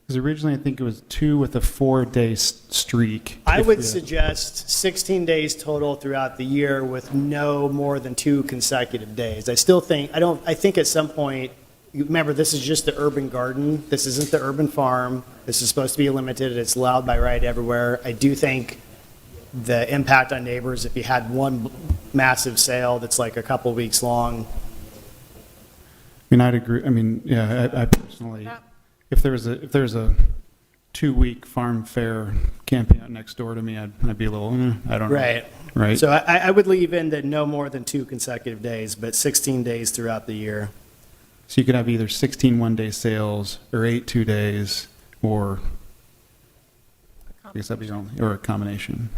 because originally I think it was 2 with a 4-day streak. I If would the- suggest 16 days total throughout the year with no more than 2 consecutive days. I still think, I think at some point, remember, this is just the urban garden. This isn't the urban farm. This is supposed to be limited. It's allowed by right everywhere. I do think the impact on neighbors, if you had one massive sale that's like a couple weeks long, I mean, I'd agree, I mean, yeah, I personally, Yeah. if there's a 2-week farm fair camping out next door to me, I'd be a little, I don't know. right? Right. So I would leave in that no more than 2 consecutive days, but 16 days throughout the year. So you could have either 16 one-day sales, or 8 2-days, or, I guess that'd be the only, or a combination.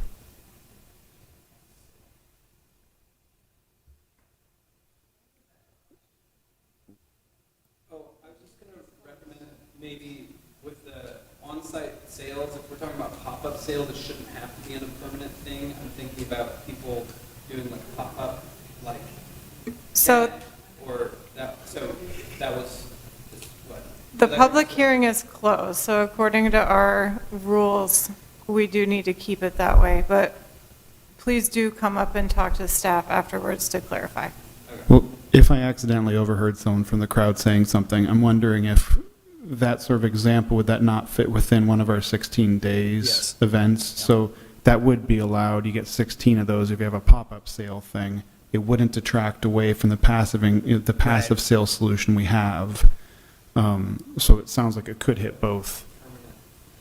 Oh, I was just going to recommend maybe with the on-site sales, if we're talking about pop-up sales, it shouldn't have to be in a permanent thing. I'm thinking about people doing like pop-up, like, So, or that, so that was just what? The public hearing is closed, so according to our rules, we do need to keep it that way, but please do come up and talk to staff afterwards to clarify. Well, if I accidentally overheard someone from the crowd saying something, I'm wondering if that sort of example, would that not fit within one of our 16 days Yes. events? So that would be allowed. You get 16 of those if you have a pop-up sale thing. It wouldn't detract away from the passive sale solution we have. So it sounds like it could hit both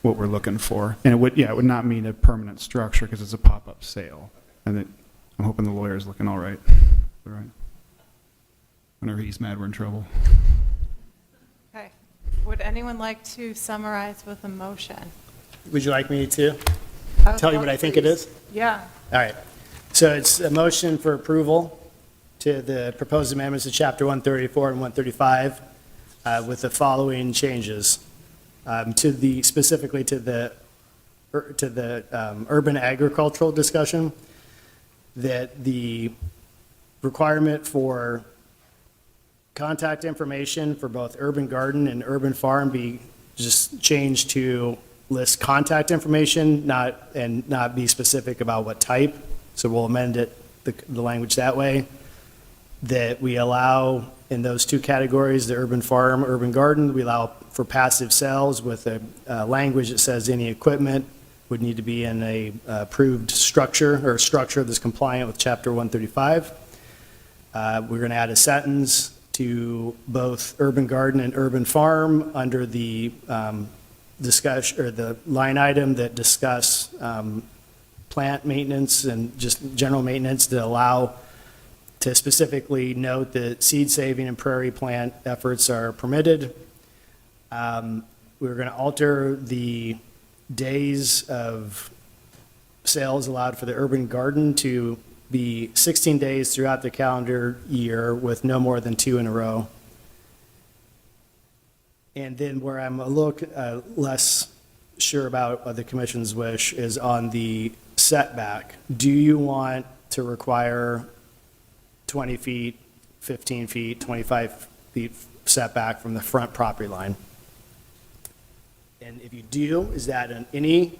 what we're looking for. And it would not mean a permanent structure because it's a pop-up sale. And I'm hoping the lawyer's looking all right. All right. Whenever he's mad, we're in trouble. Okay. Would anyone like to summarize with a motion? Would you like me to I would tell you love what I think it is? Yeah. All right. So it's a motion for approval to the proposed amendments to Chapter 134 and 135 with the following changes. Specifically to the urban agricultural discussion, that the requirement for contact information for both urban garden and urban farm be just changed to list contact information, not be specific about what type. So we'll amend it, the language that way. That we allow in those two categories, the urban farm, urban garden, we allow for passive sales with a language that says any equipment would need to be in a approved structure or structure that's compliant with Chapter 135. We're going to add a sentence to both urban garden and urban farm under the discussion or the line item that discuss plant maintenance and just general maintenance to allow to specifically note that seed saving and prairie plant efforts are permitted. We're going to alter the days of sales allowed for the urban garden to be 16 days throughout the calendar year with no more than 2 in a row. And then where I'm a little less sure about what the commission's wish is on the setback. Do you want to require 20 feet, 15 feet, 25 feet setback from the front property line? And if you do, is that in any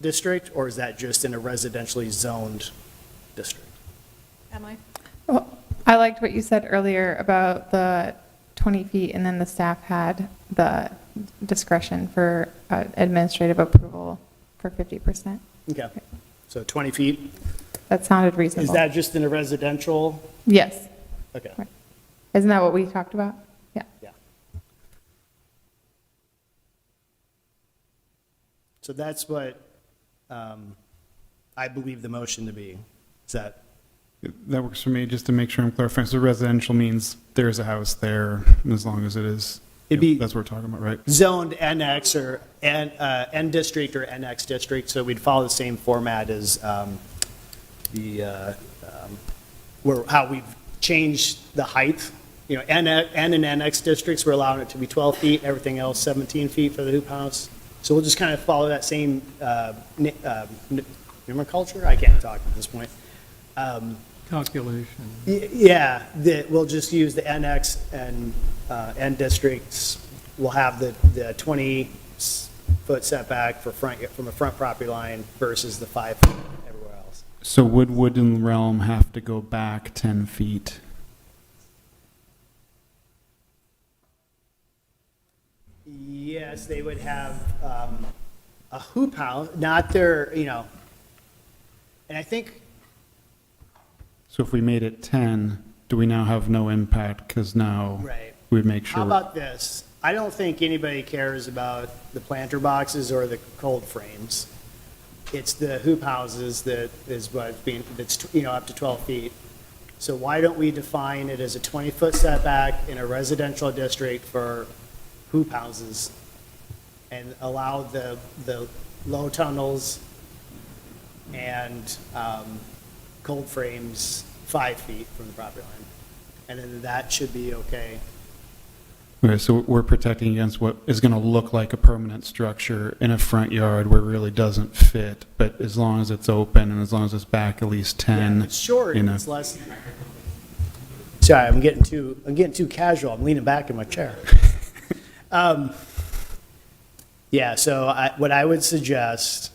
district or is that just in a residentially zoned district? Emily? Well, I liked what you said earlier about the 20 feet, and then the staff had the discretion for administrative approval for 50%. Okay, so 20 feet. That sounded reasonable. Is that just in a residential? Yes. Okay. Right. Isn't that what we talked about? Yeah. Yeah. So that's what I believe the motion to be. Is that? That works for me, just to make sure I'm clarifying. So residential means there's a house there, as long as it is, It'd be that's what we're talking about, right? zoned NX or N district or NX district, so we'd follow the same format as how we've changed the height. You know, N and NX districts, we're allowing it to be 12 feet, everything else 17 feet for the hoop house. So we'll just kind of follow that same nomenclature. I can't talk at this point. Calculation. Yeah, we'll just use the NX and N districts. We'll have the 20-foot setback from a front property line versus the 5 feet everywhere else. So would Woodland Realm have to go back 10 feet? Yes, they would have a hoop house, not their, and I think, So if we made it 10, do we now have no impact, because now right. we'd make sure. How about this? I don't think anybody cares about the planter boxes or the cold frames. It's the hoop houses that is what's being, that's, up to 12 feet. So why don't we define it as a 20-foot setback in a residential district for hoop houses and allow the low tunnels and cold frames 5 feet from the property line. And then that should be okay. Okay, so we're protecting against what is going to look like a permanent structure in a front yard where it really doesn't fit, but as long as it's open and as long as it's back at least 10. Yeah, it's short, it's less. Sorry, I'm getting too casual. I'm leaning back in my chair. Yeah, so what I would suggest,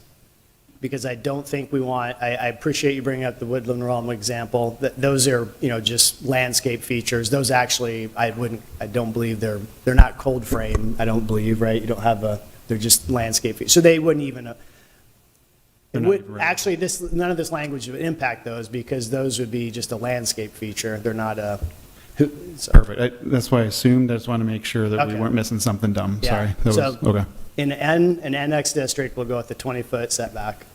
because I don't think we want, I appreciate you bringing up the Woodland Realm example, that those are, just landscape features. Those actually, I don't believe they're not cold frame, I don't believe, right? You don't have they're just landscape features. So they wouldn't even, actually, none of this language would impact those because those would be just a landscape feature. They're not a, Perfect. That's why I assumed. I just want to make sure that we Okay. weren't missing something dumb. Yeah. Sorry. That So- was, okay. in an NX district, we'll go with the 20-foot setback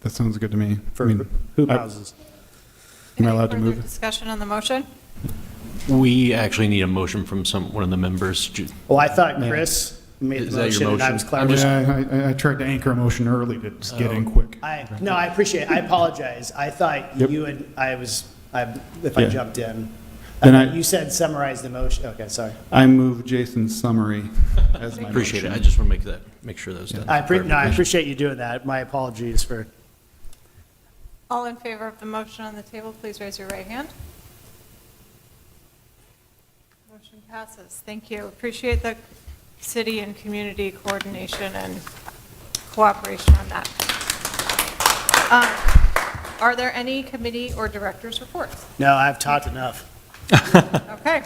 That sounds good to me. for I mean, hoop I- houses. Am I allowed to Any further move? discussion on the motion? We actually need a motion from one of the members. Well, I thought Chris made Is the that your motion, and I motion? was I'm just- clarifying. Yeah, I tried to anchor a motion early to just get in quick. No, I appreciate it. I apologize. I thought Yep. you had, if I Yeah. jumped in. Then You said summarize the motion. Okay, sorry. I move Jason's summary as my Appreciate it. motion. I just want to make sure that was done. I appreciate you doing that. My apologies for, All in favor of the motion on the table, please raise your right hand. Motion passes. Thank you. Appreciate the city and community coordination and cooperation on that. Are there any committee or directors' reports? no, I've talked enough. Okay.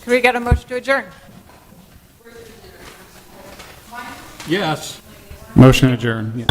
Can we get a motion to adjourn? Yes. Motion adjourned. Yeah.